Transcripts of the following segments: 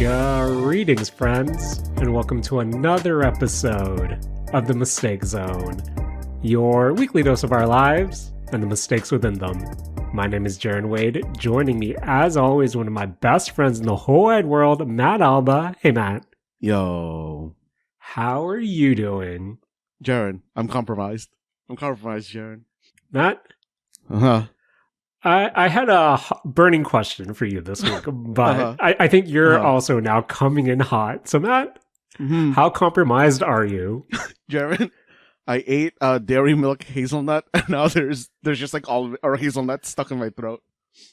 Greetings, friends, and welcome to another episode of The Mistake Zone, your weekly dose of our lives and the mistakes within them. My name is Jaren Wade. Joining me, as always, one of my best friends in the whole wide world, Matt Alba. Hey, Matt. Yo. How are you doing? Jaren, I'm compromised. Jaren. Matt? Uh-huh. I had a burning question for you this week, but I think you're also now coming in hot. So, Matt, how compromised are you? Jaren, I ate dairy milk hazelnut, and now there's just like all or hazelnuts stuck in my throat.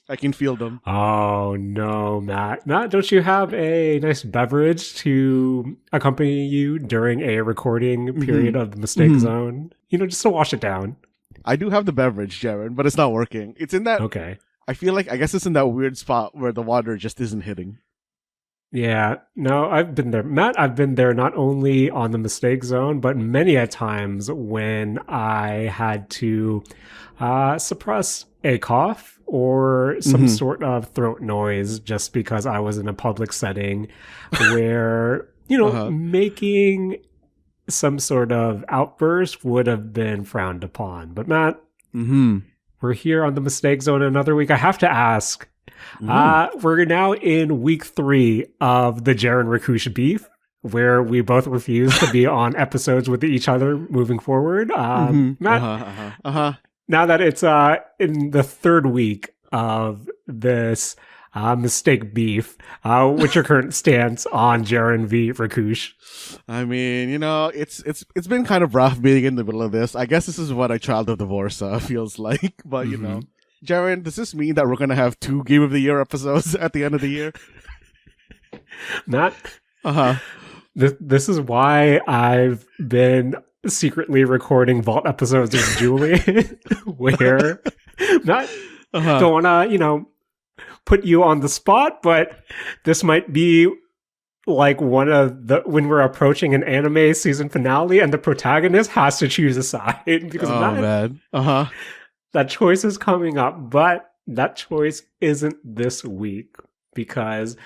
I can feel them. Oh, no, Matt. Matt, don't you have a nice beverage to accompany you during a recording period of the Mistake Zone? You know, just to wash it down. I do have the beverage, Jaren, but it's not working. It's in that... Okay. I guess it's in that weird spot where the water just isn't hitting. Yeah, no, I've been there. Matt, I've been there not only on the Mistake Zone, but many a times when I had to suppress a cough or some sort of throat noise just because I was in a public setting where, you know, making some sort of outburst would have been frowned upon. But Matt, we're here on the Mistake Zone another week. I have to ask, we're now in week 3 of the Jaren Rakush beef, where we both refuse to be on episodes with each other moving forward. Matt, now that it's in the 3rd week of this mistake beef, what's your current stance on Jaren v. Rakush? I mean, you know, it's been kind of rough being in the middle of this. I guess this is what a child of divorce feels like. But, you know, Jaren, does this mean that we're going to have 2 Game of the Year episodes at the end of the year? Matt, this is why I've been secretly recording Vault episodes of Julie, where Matt, don't want to, you know, put you on the spot, but this might be like one of the when we're approaching an anime season finale and the protagonist has to choose a side because that choice is coming up, but that choice isn't this week because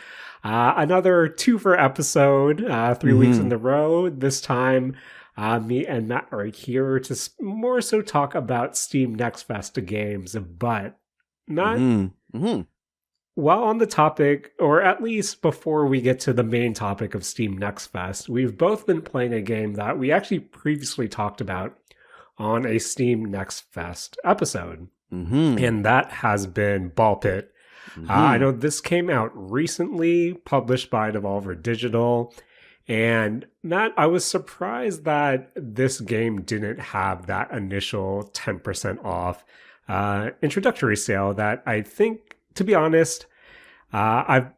another 2-for episode, 3 weeks in a row. This time, me and Matt are here to more so talk about Steam Next Fest games, but not. While on the topic, or at least before we get to the main topic of Steam Next Fest, we've both been playing a game that we actually previously talked about on a Steam Next Fest episode. And that has been Ball Pit. I know this came out recently, published by Devolver Digital. And Matt, I was surprised that this game didn't have that initial 10% off introductory sale that I think, to be honest, I've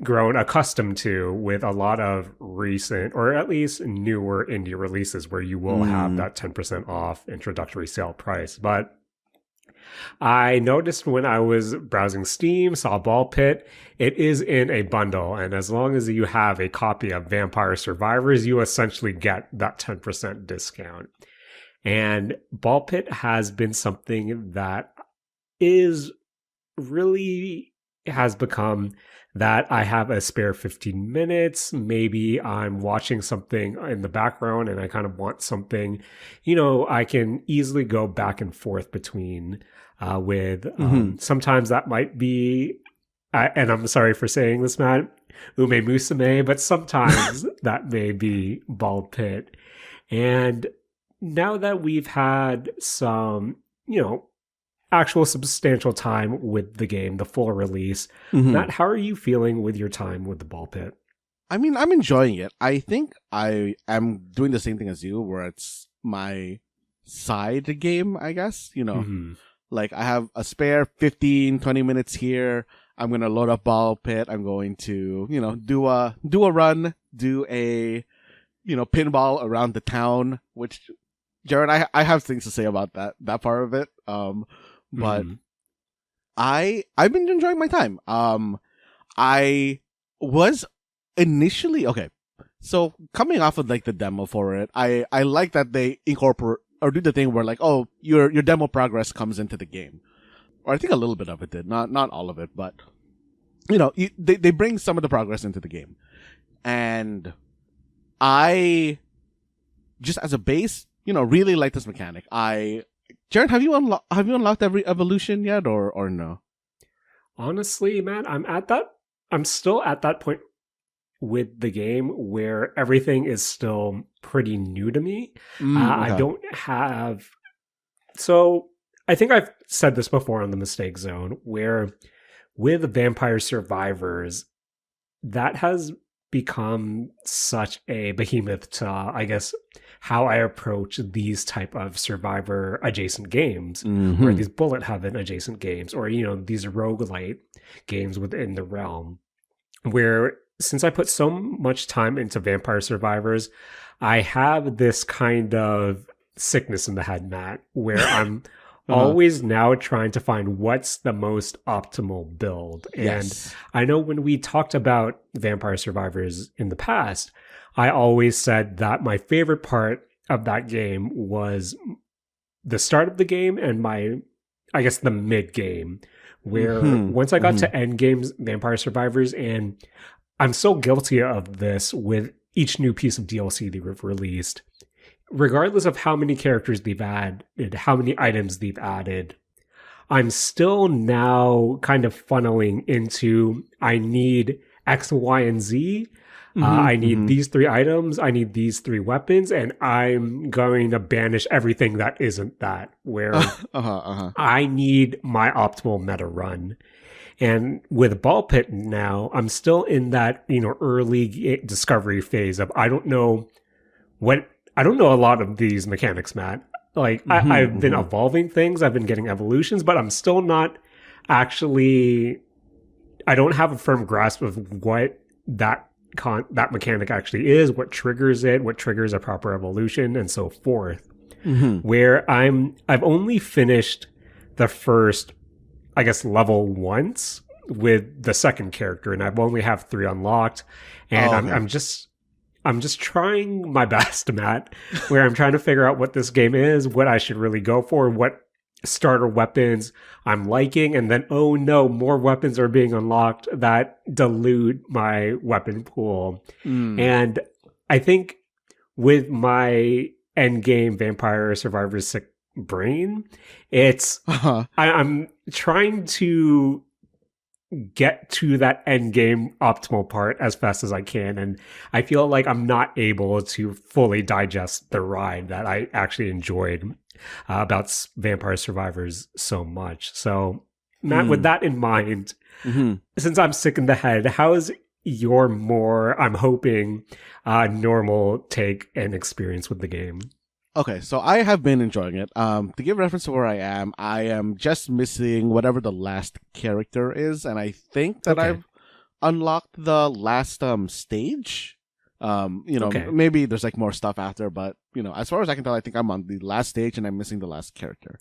grown accustomed to with a lot of recent, or at least newer indie releases where you will have that 10% off introductory sale price. But I noticed when I was browsing Steam, saw Ball Pit, it is in a bundle. And as long as you have a copy of Vampire Survivors, you essentially get that 10% discount. And Ball Pit has been something that is really has become that I have a spare 15 minutes. Maybe I'm watching something in the background and I kind of want something, you know, I can easily go back and forth between with. Sometimes that might be, and I'm sorry for saying this, Matt, Ume Musume, but sometimes that may be Ball Pit. And now that we've had some, you know, actual substantial time with the game, the full release. Matt, how are you feeling with your time with the Ball Pit? I mean, I'm enjoying it. I think I am doing the same thing as you, where it's my side game, I guess. You know, like I have a spare 15, 20 minutes here. I'm going to load up Ball Pit. I'm going to, you know, do a run, do a, you know, pinball around the town, which, Jared, I have things to say about that part of it. But I've been enjoying my time. I was initially so coming off of like the demo for it, I like that they incorporate or do the thing where like, oh, your demo progress comes into the game. Or I think a little bit of it did, not all of it, but they bring some of the progress into the game. And I, just as a base, really like this mechanic. Jared, have you unlocked every evolution yet, or no? Honestly, man, I'm still at that point with the game where everything is still pretty new to me. Okay. I don't have... So, I think I've said this before on the Mistake Zone, where with Vampire Survivors, that has become such a behemoth to, I guess, how I approach these type of survivor adjacent games, or these bullet heaven adjacent games, or, these roguelite games within the realm, where since I put so much time into Vampire Survivors, I have this kind of sickness in the head, Matt, where I'm always now trying to find what's the most optimal build. Yes. And I know when we talked about Vampire Survivors in the past, I always said that my favorite part of that game was the start of the game and the mid game, where once I got to end games, Vampire Survivors, and I'm so guilty of this with each new piece of DLC they've released. Regardless of how many characters they've added, how many items they've added, I'm still now kind of funneling into, I need X, Y, and Z. I need these 3 items. I need these 3 weapons. And I'm going to banish everything that isn't that, where I need my optimal meta run. And with Ball Pit now, I'm still in that, early discovery phase of, I don't know a lot of these mechanics, Matt. Like, I've been evolving things, I've been getting evolutions, but I'm still not actually, I don't have a firm grasp of what that mechanic actually is, what triggers it, what triggers a proper evolution, and so forth. Where I've only finished the first, I guess, level once with the second character, and I've only have 3 unlocked, and I'm just trying my best, Matt, where I'm trying to figure out what this game is, what I should really go for, what starter weapons I'm liking, and then, oh no, more weapons are being unlocked that dilute my weapon pool. And I think with my endgame Vampire Survivors sick brain, it's I'm trying to get to that end game optimal part as fast as I can, and I feel like I'm not able to fully digest the ride that I actually enjoyed about Vampire Survivors so much. So, Matt, with that in mind, since I'm sick in the head, how is your more, I'm hoping, normal take and experience with the game? Okay, so I have been enjoying it. To give reference to where I am just missing whatever the last character is, and I think that I've unlocked the last stage. Maybe there's like more stuff after, but as far as I can tell, I think I'm on the last stage and I'm missing the last character.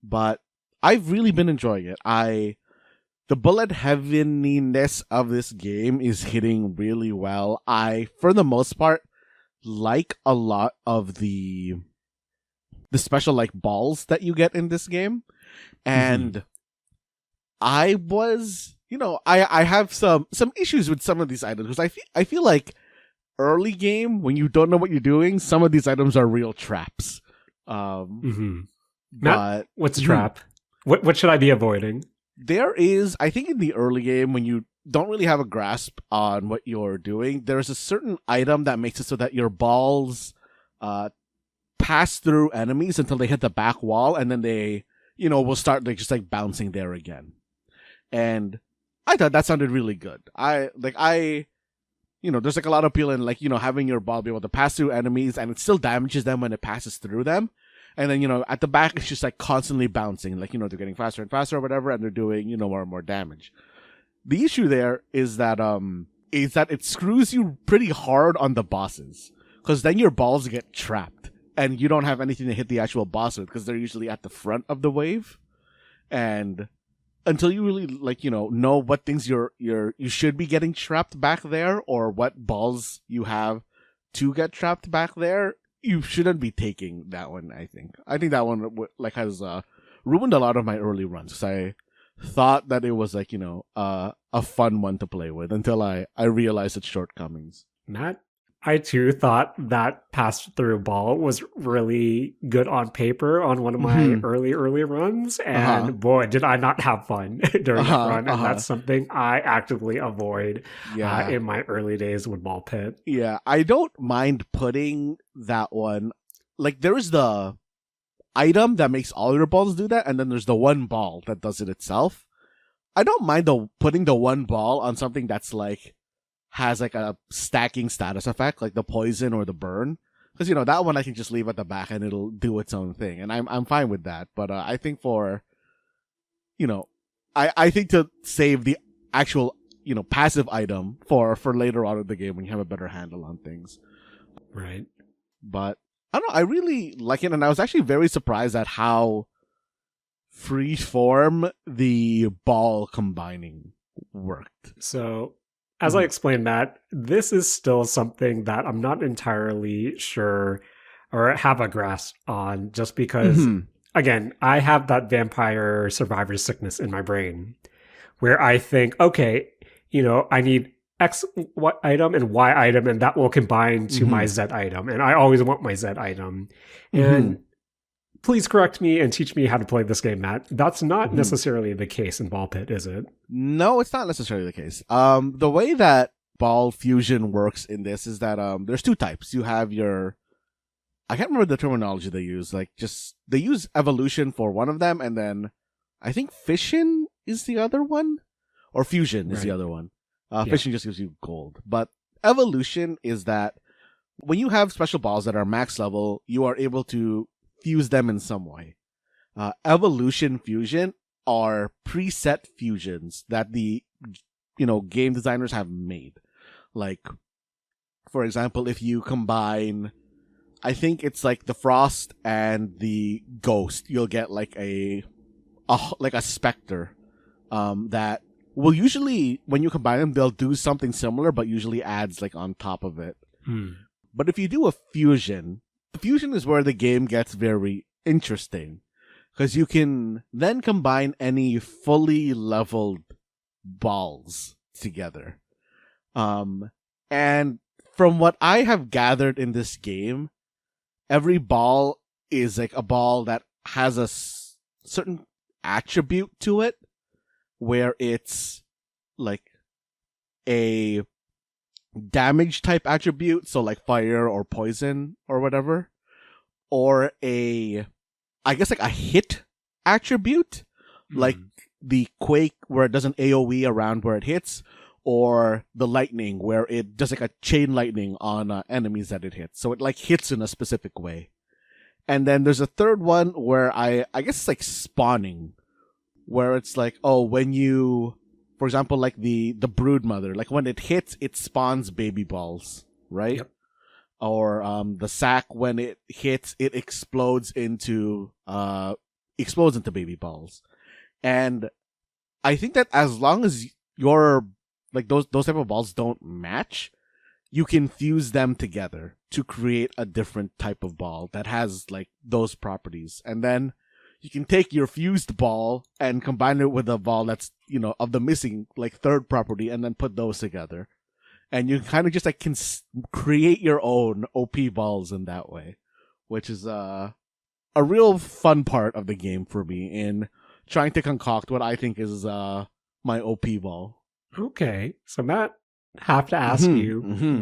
But I've really been enjoying it. The bullet heaviness of this game is hitting really well. I, for the most part, like a lot of the special like balls that you get in this game, and I was I have some issues with some of these items, because I feel like early game, when you don't know what you're doing, some of these items are real traps. Matt, what's a trap? What should I be avoiding? There is, I think, in the early game, when you don't really have a grasp on what you're doing, there's a certain item that makes it so that your balls pass through enemies until they hit the back wall, and then they, will start just bouncing there again. And I thought that sounded really good. There's a lot of appeal in having your ball be able to pass through enemies, and it still damages them when it passes through them. And then, at the back, it's just constantly bouncing, they're getting faster and faster or whatever, and they're doing, more and more damage. The issue there is that it screws you pretty hard on the bosses, because then your balls get trapped and you don't have anything to hit the actual boss with, because they're usually at the front of the wave. And until you really know what things you should be getting trapped back there, or what balls you have to get trapped back there, you shouldn't be taking that one. I think that one has ruined a lot of my early runs, because thought that it was like, a fun one to play with until I realized its shortcomings. Matt, I too thought that pass through ball was really good on paper on one of my early runs, and boy, did I not have fun during that run, and that's something I actively avoid in my early days with ball pit. Yeah, I don't mind putting that one. Like, there is the item that makes all your balls do that, and then there's the one ball that does it itself. I don't mind putting the one ball on something that's like has like a stacking status effect, like the poison or the burn, because that one I can just leave at the back and it'll do its own thing, and I'm fine with that. But I think I think to save the actual passive item for later on in the game when you have a better handle on things, right? But I don't know, I really like it, and I was actually very surprised at how freeform the ball combining worked. So, as I explained, Matt, this is still something that I'm not entirely sure or have a grasp on, just because, again, I have that vampire survivor sickness in my brain where I think, okay, I need X item and Y item, and that will combine to my Z item. And I always want my Z item. And please correct me and teach me how to play this game, Matt. That's not necessarily the case in Ball Pit, is it? No, it's not necessarily the case. The way that ball fusion works in this is that there's two types. You have I can't remember the terminology they use. Like, they use evolution for one of them, and then I think fission is the other one, or fusion is the other one. Fission just gives you gold, but evolution is that when you have special balls that are max level, you are able to fuse them in some way. Evolution fusion are preset fusions that the game designers have made. Like, for example, if you combine, I think it's like the frost and the ghost, you'll get like a specter that will usually, when you combine them, they'll do something similar, but usually adds like on top of it. But if you do a fusion, the fusion is where the game gets very interesting, because you can then combine any fully leveled balls together. And from what I have gathered in this game, every ball is like a ball that has a certain attribute to it, where it's like a damage type attribute, so like fire or poison or whatever, or I guess like a hit attribute, like the quake where it does an AoE around where it hits, or the lightning where it does like a chain lightning on enemies that it hits, so it like hits in a specific way. And then there's a third one where I guess it's like spawning, where it's like, when you, for example, like the brood mother, like when it hits, it spawns baby balls, right? Yep. Or the sack, when it hits, it explodes into baby balls. And I think that as long as your like those type of balls don't match, you can fuse them together to create a different type of ball that has like those properties. And then you can take your fused ball and combine it with a ball that's, of the missing like third property, and then put those together. And you kind of just like can create your own OP balls in that way, which is a real fun part of the game for me in trying to concoct what I think is my OP ball. Okay, so Matt, have to ask you,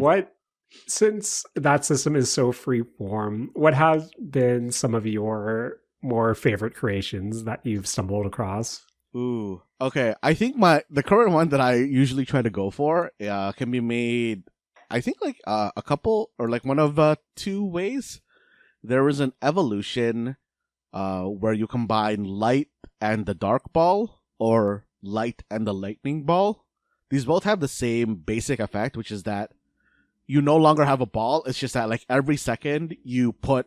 since that system is so freeform, what has been some of your more favorite creations that you've stumbled across? Ooh, okay. I think the current one that I usually try to go for can be made, I think, like a couple or like one of two ways. There is an evolution where you combine light and the dark ball, or light and the lightning ball. These both have the same basic effect, which is that you no longer have a ball. It's just that like every second you put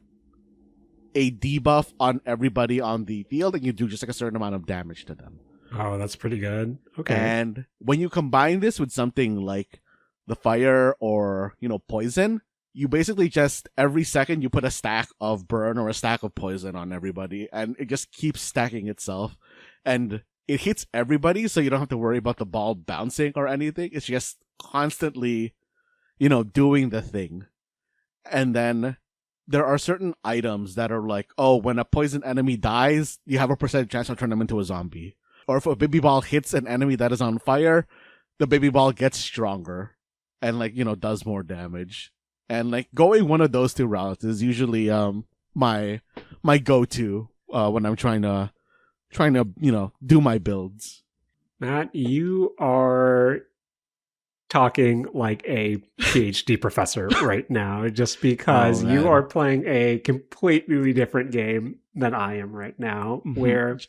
a debuff on everybody on the field, and you do just like a certain amount of damage to them. Oh, that's pretty good. Okay. And when you combine this with something like the fire or, poison, you basically just every second you put a stack of burn or a stack of poison on everybody, and it just keeps stacking itself. And it hits everybody, so you don't have to worry about the ball bouncing or anything. It's just constantly, doing the thing. And then there are certain items that are like, oh, when a poison enemy dies, you have a percentage chance to turn them into a zombie. Or if a baby ball hits an enemy that is on fire, the baby ball gets stronger and does more damage. And going one of those two routes is usually my go-to when I'm trying to do my builds. Matt, you are talking like a PhD professor right now, just because you are playing a completely different game than I am right now, where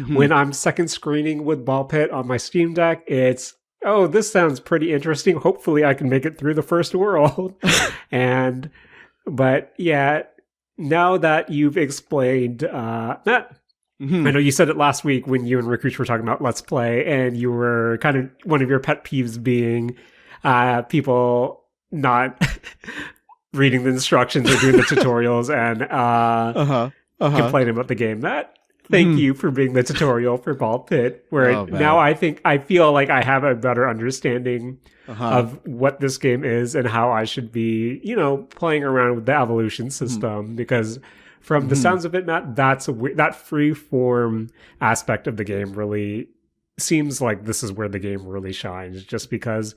when I'm second screening with Ball Pit on my Steam Deck, it's, oh, this sounds pretty interesting. Hopefully I can make it through the first world. But yeah, now that you've explained that, I know you said it last week when you and Rikuch were talking about Let's Play, and you were kind of, one of your pet peeves being people not reading the instructions or doing the tutorials and complaining about the game. Thank you for being the tutorial for Ball Pit, where now I feel like I have a better understanding of what this game is and how I should be, playing around with the evolution system, because from the sounds of it, Matt, that free form aspect of the game really seems like this is where the game really shines, just because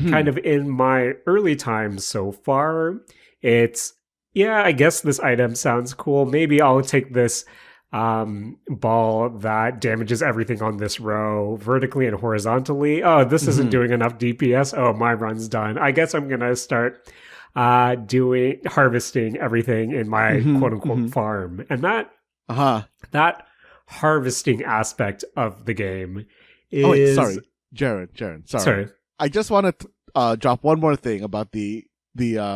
kind of in my early times so far, it's, I guess this item sounds cool. Maybe I'll take this ball that damages everything on this row vertically and horizontally. Oh, this isn't doing enough DPS. Oh, my run's done. I guess I'm going to start harvesting everything in my quote unquote farm. And that harvesting aspect of the game is... sorry, Jaren, sorry. I just want to drop one more thing about the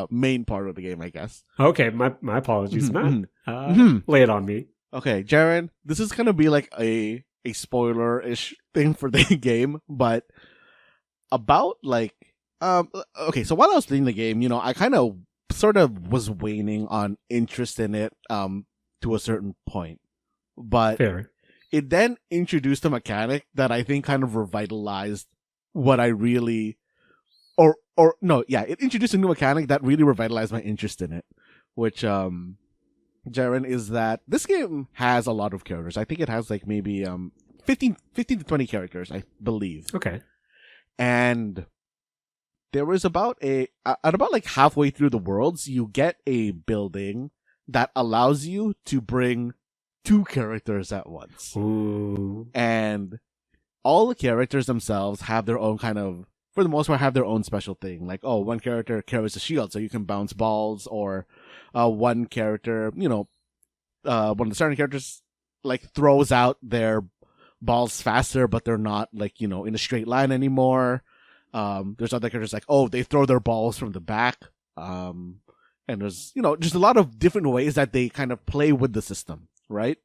main part of the game, I guess. Okay, my apologies, Matt. Lay it on me. Okay, Jaren, this is gonna be like a spoiler-ish thing for the game, but about okay, so while I was playing the game, I kind of sort of was waning on interest in it to a certain point. But Fair. It then introduced a mechanic that I think kind of revitalized what I really it introduced a new mechanic that really revitalized my interest in it, which Jaren, is that this game has a lot of characters. I think it has maybe 15 to 20 characters, I believe. Okay. And there was about halfway through the worlds, you get a building that allows you to bring 2 characters at once. Ooh. And all the characters themselves have their own kind of, for the most part, have their own special thing. Like, one character carries a shield, so you can bounce balls, or one character, one of the starting characters, throws out their balls faster, but they're not, in a straight line anymore. There's other characters they throw their balls from the back. And there's, just a lot of different ways that they kind of play with the system, right?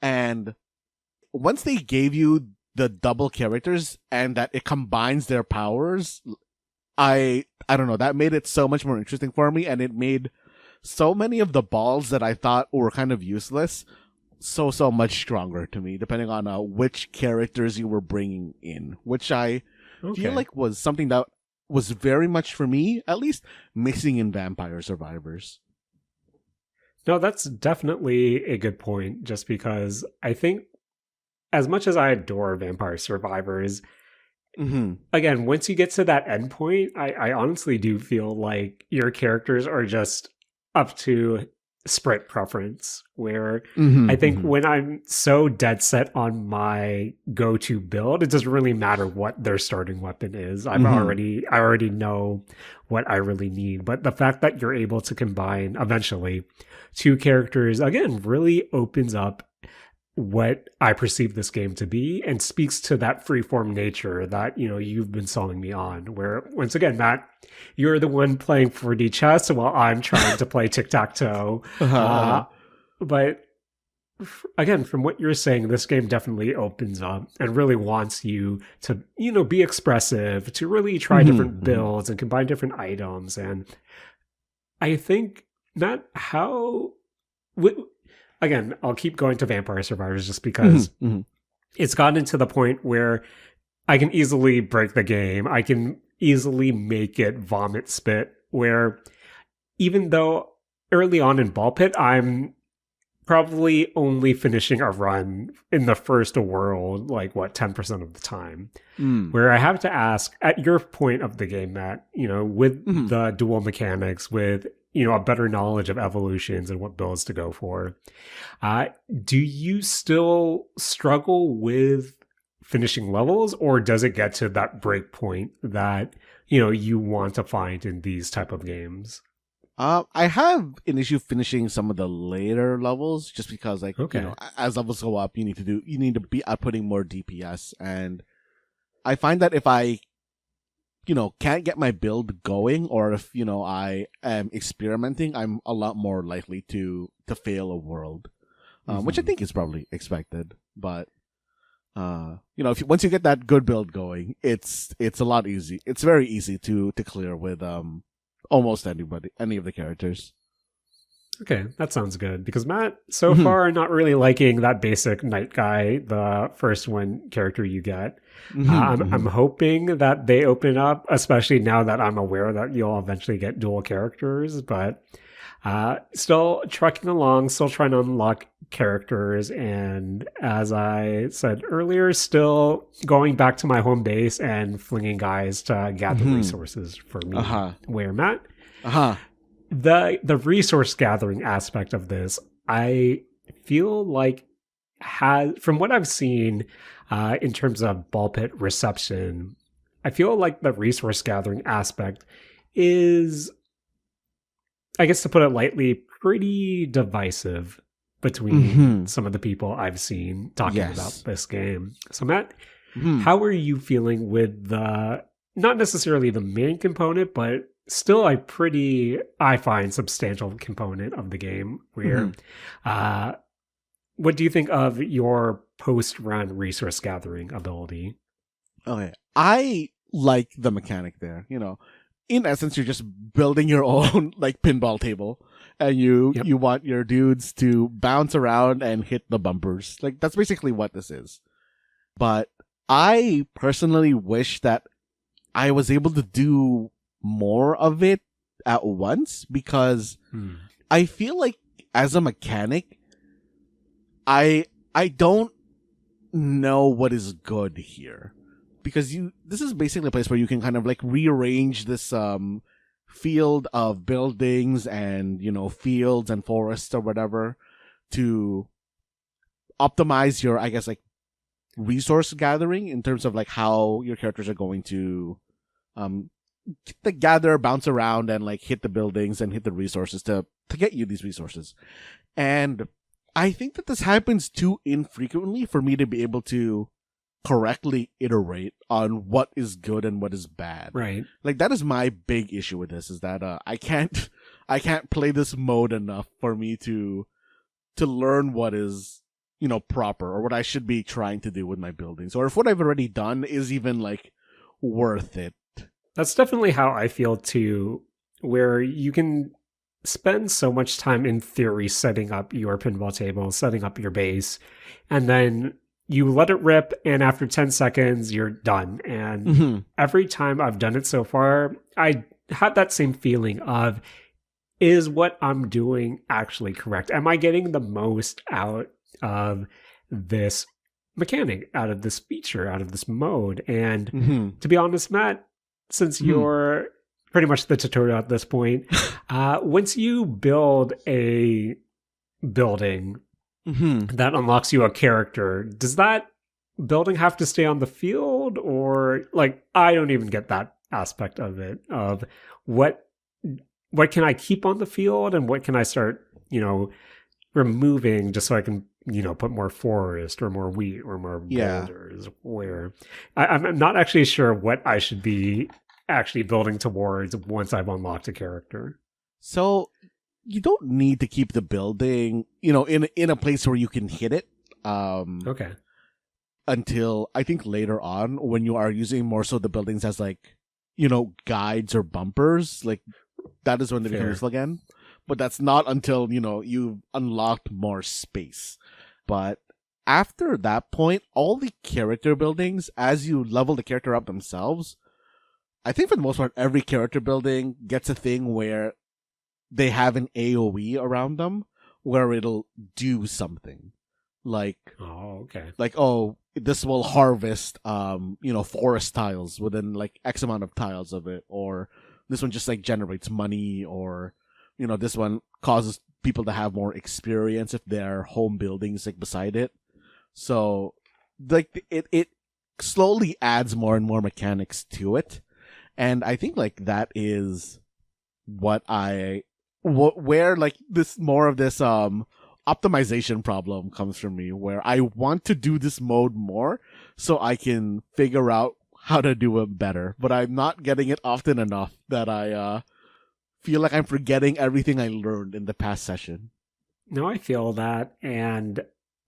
And once they gave you the double characters and that it combines their powers, I don't know, that made it so much more interesting for me, and it made so many of the balls that I thought were kind of useless so much stronger to me, depending on which characters you were bringing in, which I feel like was something that was very much, for me at least, missing in Vampire Survivors. No, that's definitely a good point, just because I think, as much as I adore Vampire Survivors, again, once you get to that end point, I honestly do feel like your characters are just up to sprite preference, where I think when I'm so dead set on my go-to build, it doesn't really matter what their starting weapon is. I already know what I really need. But the fact that you're able to combine eventually 2 characters, again, really opens up what I perceive this game to be, and speaks to that freeform nature that, you've been selling me on, where, once again, Matt, you're the one playing 4D chess while I'm trying to play tic-tac-toe. But again, from what you're saying, this game definitely opens up and really wants you to, be expressive, to really try different builds and combine different items. And I think, Matt, again, I'll keep going to Vampire Survivors just because it's gotten to the point where I can easily break the game. I can easily make it vomit spit, where even though early on in Ball Pit, I'm probably only finishing a run in the first world, 10% of the time. Where I have to ask, at your point of the game, Matt, with the dual mechanics, with, a better knowledge of evolutions and what builds to go for, do you still struggle with finishing levels, or does it get to that break point that, you want to find in these type of games? I have an issue finishing some of the later levels just because, as levels go up, you need to be outputting more DPS, and I find that if I, can't get my build going, or if I am experimenting, I'm a lot more likely to fail a world, which I think is probably expected. But once you get that good build going, it's a lot easy. It's very easy to clear with almost any of the characters. Okay, that sounds good. Because Matt, so far, not really liking that basic knight guy, the first character you get. I'm hoping that they open up, especially now that I'm aware that you'll eventually get dual characters. But still trucking along, still trying to unlock characters. And as I said earlier, still going back to my home base and flinging guys to gather resources for me. Where, Matt? The resource gathering aspect of this, I feel like from what I've seen in terms of Ball Pit reception, I feel like the resource gathering aspect is, I guess to put it lightly, pretty divisive between some of the people I've seen talking about this game. So Matt, how are you feeling with not necessarily the main component, but still I find substantial component of the game where, what do you think of your post-run resource gathering ability? Okay. I like the mechanic there. In essence, you're just building your own pinball table, and you want your dudes to bounce around and hit the bumpers. That's basically what this is. But I personally wish that I was able to do more of it at once, because I feel like as a mechanic, I don't know what is good here, because this is basically a place where you can kind of rearrange this field of buildings and fields and forests or whatever to optimize your, I guess, resource gathering in terms of how your characters are going to gather, bounce around, and hit the buildings and hit the resources to get you these resources. And I think that this happens too infrequently for me to be able to correctly iterate on what is good and what is bad. Right. That is my big issue with this, is that I can't play this mode enough for me to learn what is proper, or what I should be trying to do with my buildings, or if what I've already done is even worth it. That's definitely how I feel too, where you can spend so much time in theory setting up your pinball table, setting up your base, and then you let it rip, and after 10 seconds, you're done. And every time I've done it so far, I had that same feeling of, is what I'm doing actually correct? Am I getting the most out of this mechanic, out of this feature, out of this mode? And to be honest, Matt, since you're pretty much the tutorial at this point, once you build a building that unlocks you a character, does that building have to stay on the field? Or I don't even get that aspect of it, of what can I keep on the field and what can I start, removing just so I can, put more forest or more wheat or more boulders, where I'm not actually sure what I should be actually building towards once I've unlocked a character. So you don't need to keep the building, in a place where you can hit it. Okay. Until I think later on, when you are using more so the buildings as guides or bumpers, that is when they're useful again. But that's not until, you've unlocked more space. But after that point, all the character buildings, as you level the character up themselves, I think for the most part, every character building gets a thing where they have an AoE around them where it'll do something. Like, this will harvest, forest tiles within like X amount of tiles of it, or this one just like generates money, or, this one causes people to have more experience if their home buildings like beside it. So, like, it slowly adds more and more mechanics to it. And I think like that is where like this more of this optimization problem comes from me, where I want to do this mode more so I can figure out how to do it better, but I'm not getting it often enough that I feel like I'm forgetting everything I learned in the past session. No, I feel that, and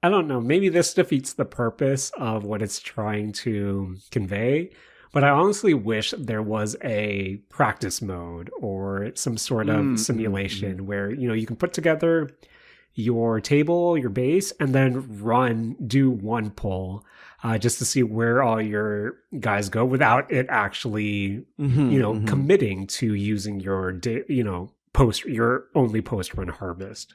I don't know, maybe this defeats the purpose of what it's trying to convey. But I honestly wish there was a practice mode or some sort of simulation where, you can put together your table, your base, and then do one pull just to see where all your guys go without it actually, committing to using your, your only post-run harvest.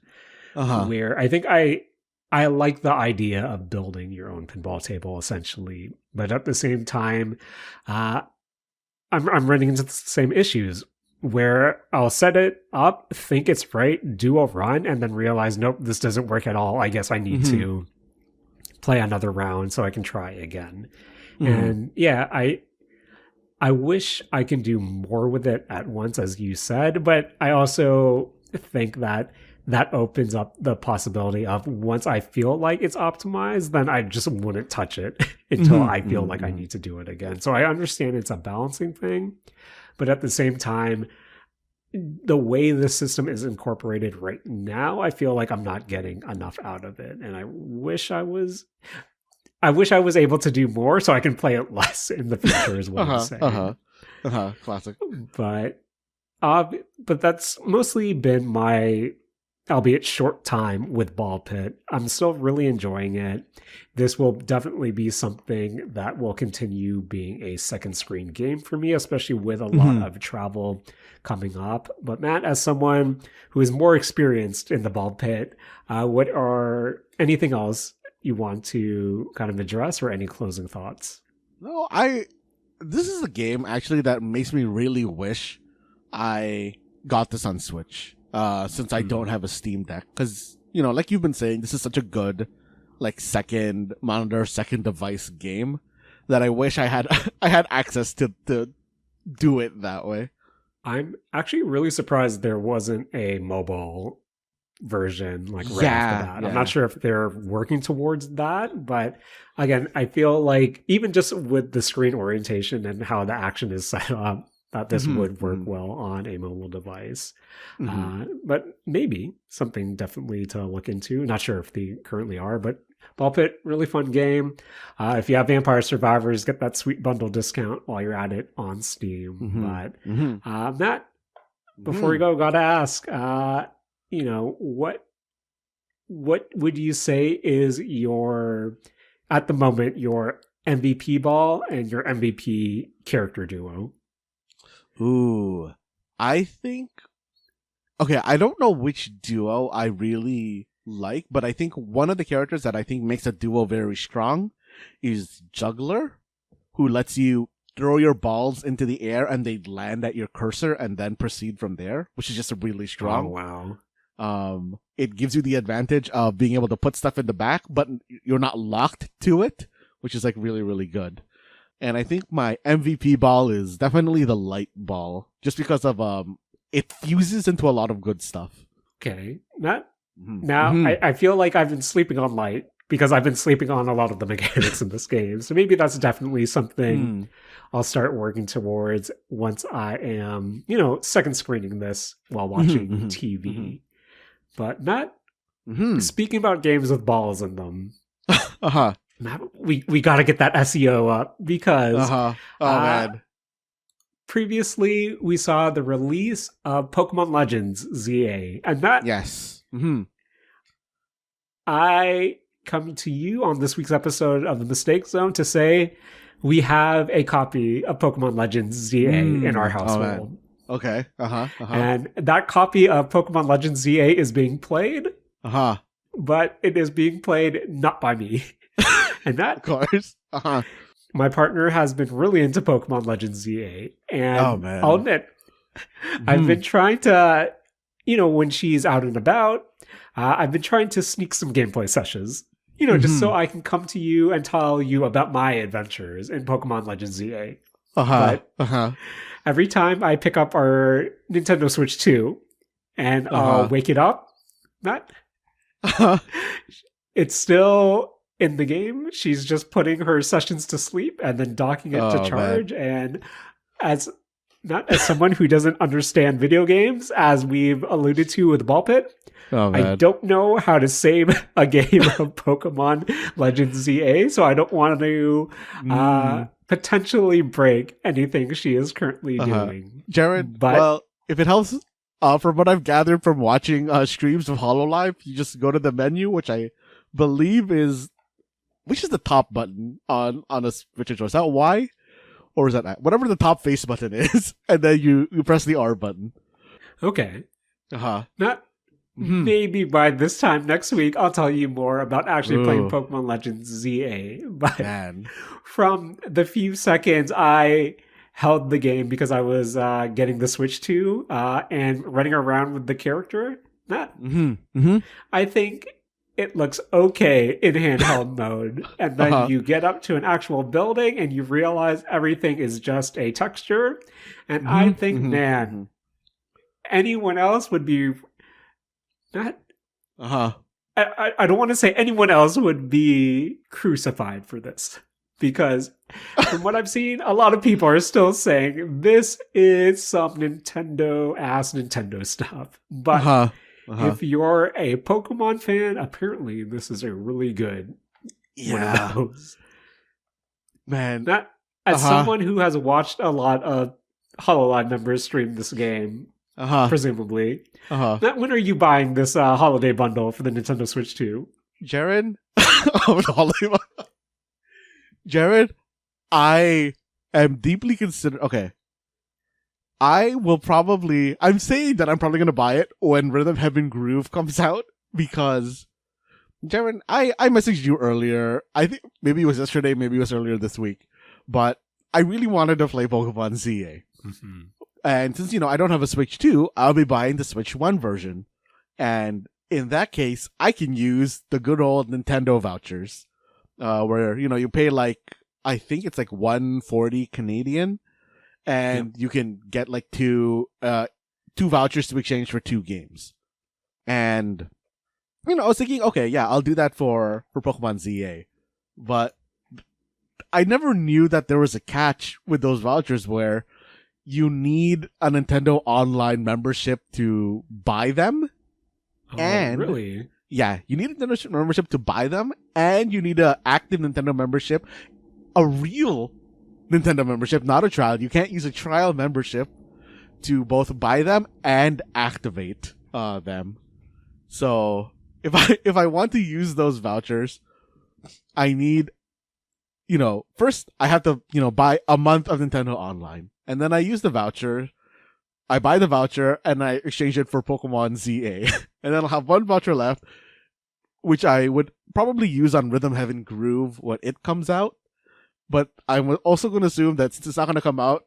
Where I think I like the idea of building your own pinball table, essentially. But at the same time, I'm running into the same issues where I'll set it up, think it's right, do a run, and then realize, nope, this doesn't work at all. I guess I need to play another round so I can try again. And yeah, I wish I can do more with it at once, as you said, but I also think that opens up the possibility of once I feel like it's optimized, then I just wouldn't touch it until I feel like I need to do it again. So I understand it's a balancing thing, but at the same time, the way the system is incorporated right now, I feel like I'm not getting enough out of it. And I wish I was able to do more so I can play it less in the future is what I'm saying. Classic. But that's mostly been my, albeit short, time with Ball Pit. I'm still really enjoying it. This will definitely be something that will continue being a second screen game for me, especially with a lot of travel coming up. But Matt, as someone who is more experienced in the Ball Pit, what are anything else you want to kind of address, or any closing thoughts? No, this is a game actually that makes me really wish I got this on Switch. Since I don't have a Steam Deck, because like you've been saying, this is such a good like second monitor, second device game that I wish I had access to do it that way. I'm actually really surprised there wasn't a mobile version like right after that. I'm not sure if they're working towards that, but again, I feel like even just with the screen orientation and how the action is set up, that this would work well on a mobile device. But maybe something definitely to look into. Not sure if they currently are, but Ball Pit, really fun game. If you have Vampire Survivors, get that sweet bundle discount while you're at it on Steam. But Matt, before we go, gotta ask, what would you say is at the moment, your MVP ball and your MVP character duo? Ooh, I think... Okay, I don't know which duo I really like, but I think one of the characters that I think makes a duo very strong is Juggler, who lets you throw your balls into the air and they land at your cursor and then proceed from there, which is just really strong. Oh, wow. It gives you the advantage of being able to put stuff in the back, but you're not locked to it, which is like really, really good. And I think my MVP ball is definitely the light ball, just because of it fuses into a lot of good stuff. Okay, Matt. Now I feel like I've been sleeping on light because I've been sleeping on a lot of the mechanics in this game. So maybe that's definitely something I'll start working towards once I am, second screening this while watching TV. But Matt, speaking about games with balls in them, Matt, we got to get that SEO up because man. Previously we saw the release of Pokemon Legends ZA, and that yes, I coming to you on this week's episode of the Mistake Zone to say we have a copy of Pokemon Legends ZA in our household. Okay. And that copy of Pokemon Legends ZA is being played. But it is being played not by me. And that, of course. My partner has been really into Pokemon Legends ZA. And I'll admit, I've been trying to, when she's out and about, I've been trying to sneak some gameplay sessions, just so I can come to you and tell you about my adventures in Pokemon Legends ZA. But every time I pick up our Nintendo Switch 2 and I'll wake it up, Matt, it's still in the game. She's just putting her sessions to sleep and then docking it to charge. And as someone who doesn't understand video games, as we've alluded to with Ball Pit, I don't know how to save a game of Pokemon Legends ZA, so I don't want to potentially break anything she is currently doing. Jared, well, if it helps, from what I've gathered from watching streams of HoloLive, you just go to the menu, which I believe which is the top button on a Switch controller? Is that Y? Or is that whatever the top face button is? And then you press the R button. Okay. Maybe by this time next week, I'll tell you more about actually playing Pokemon Legends ZA. But from the few seconds I held the game because I was getting the Switch 2 and running around with the character, I think it looks okay in handheld mode. And then you get up to an actual building and you realize everything is just a texture. And I think, man, anyone else would be... I don't want to say anyone else would be crucified for this. Because from what I've seen, a lot of people are still saying this is some Nintendo-ass Nintendo stuff. But if you're a Pokemon fan, apparently this is a really good one of those. Man. As someone who has watched a lot of HoloLive members stream this game, presumably, when are you buying this holiday bundle for the Nintendo Switch 2? Jared? Jared, I am deeply considering... Okay. I'm saying that I'm probably going to buy it when Rhythm Heaven Groove comes out because, Jared, I messaged you earlier. I think maybe it was yesterday, maybe it was earlier this week, but I really wanted to play Pokemon ZA. And since, I don't have a Switch 2, I'll be buying the Switch 1 version. And in that case, I can use the good old Nintendo vouchers, where, you pay I think it's $140 Canadian. And you can get two vouchers to exchange for 2 games. And, I was thinking, okay, yeah, I'll do that for Pokemon ZA. But I never knew that there was a catch with those vouchers where you need a Nintendo Online membership to buy them. And really? Yeah, you need a Nintendo membership to buy them, and you need an active Nintendo membership, a real Nintendo membership, not a trial. You can't use a trial membership to both buy them and activate them. So if I want to use those vouchers, I need, first I have to, buy a month of Nintendo Online. And then I use the voucher, I buy the voucher, and I exchange it for Pokemon ZA. And then I'll have 1 voucher left, which I would probably use on Rhythm Heaven Groove when it comes out. But I'm also going to assume that since it's not going to come out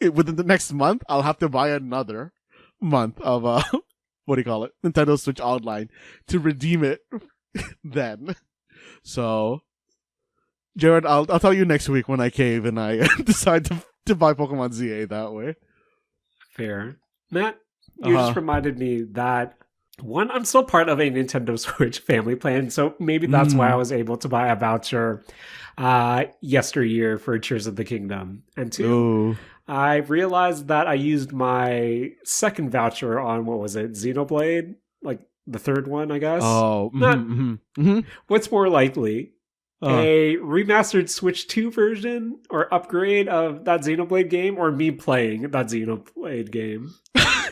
within the next month, I'll have to buy another month of, Nintendo Switch Online to redeem it then. So, Jared, I'll tell you next week when I cave and I decide to buy Pokemon ZA that way. Fair. Matt, you just reminded me that, one, I'm still part of a Nintendo Switch family plan, so maybe that's why I was able to buy a voucher yesteryear for Tears of the Kingdom. And 2, I realized that I used my second voucher on, what was it, Xenoblade? The third one, I guess? What's more likely? A remastered Switch 2 version or upgrade of that Xenoblade game, or me playing that Xenoblade game?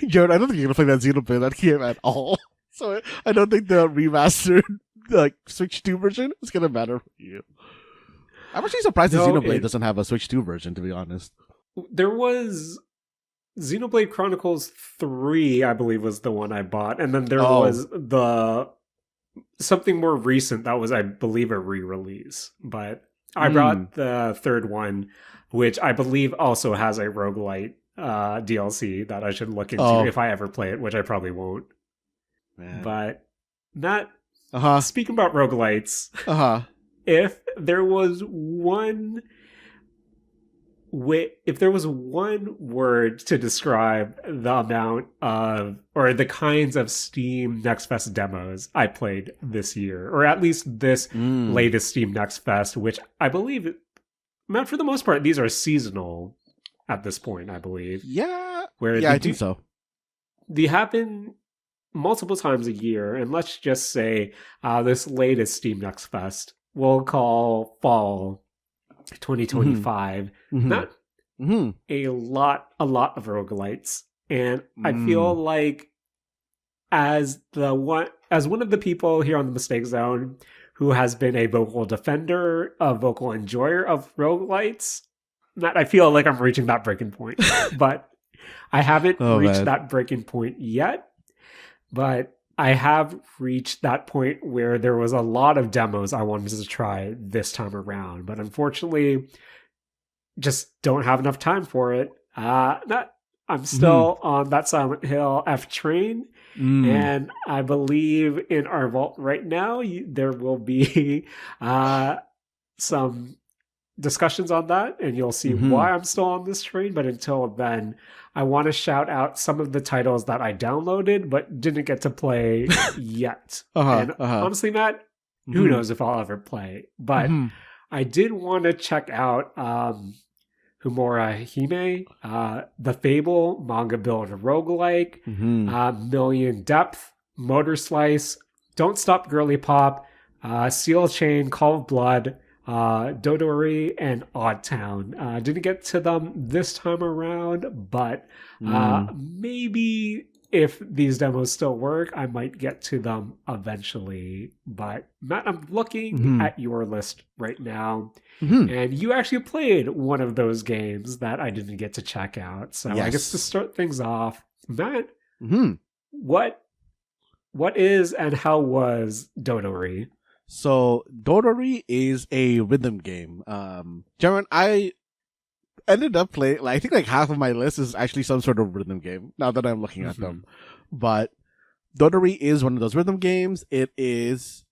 Jared, I don't think you're going to play that Xenoblade game at all. So I don't think the remastered like Switch 2 version is gonna matter for you. I'm actually surprised that Xenoblade doesn't have a Switch 2 version, to be honest. There was Xenoblade Chronicles 3, I believe, was the one I bought, and then there was the something more recent that was, I believe, a re-release. But I brought the third one, which I believe also has a roguelite DLC that I should look into if I ever play it, which I probably won't. Man. But Matt, speaking about roguelites, if there was one word to describe the amount of, or the kinds of Steam Next Fest demos I played this year, or at least this latest Steam Next Fest, which I believe, Matt, for the most part, these are seasonal at this point, I believe. Yeah. I think so. They happen multiple times a year, and let's just say this latest Steam Next Fest we'll call fall 2025. Not a lot of roguelites, and I feel like as one of the people here on the Mistake Zone who has been a vocal defender, a vocal enjoyer of roguelites, Matt, I feel like I'm reaching that breaking point, but I haven't reached that breaking point yet. But I have reached that point where there was a lot of demos I wanted to try this time around, but unfortunately, just don't have enough time for it. I'm still on that Silent Hill F train, and I believe in our vault right now there will be some discussions on that, and you'll see why I'm still on this train. But until then, I want to shout out some of the titles that I downloaded but didn't get to play yet. Honestly, Matt, who knows if I'll ever play. But I did want to check out Humora Hime, The Fable, Manga Builder Roguelike, Million Depth, Motor Slice, Don't Stop Girly Pop, Seal Chain, Call of Blood, Dodori, and Odd Town. Didn't get to them this time around, but maybe if these demos still work, I might get to them eventually. But Matt, I'm looking at your list right now, and you actually played one of those games that I didn't get to check out. So I guess to start things off, Matt, what is and how was Dodori? So Dodori is a rhythm game. Jaren, I ended up playing, I think half of my list is actually some sort of rhythm game, now that I'm looking at them. But Dodori is one of those rhythm games. It is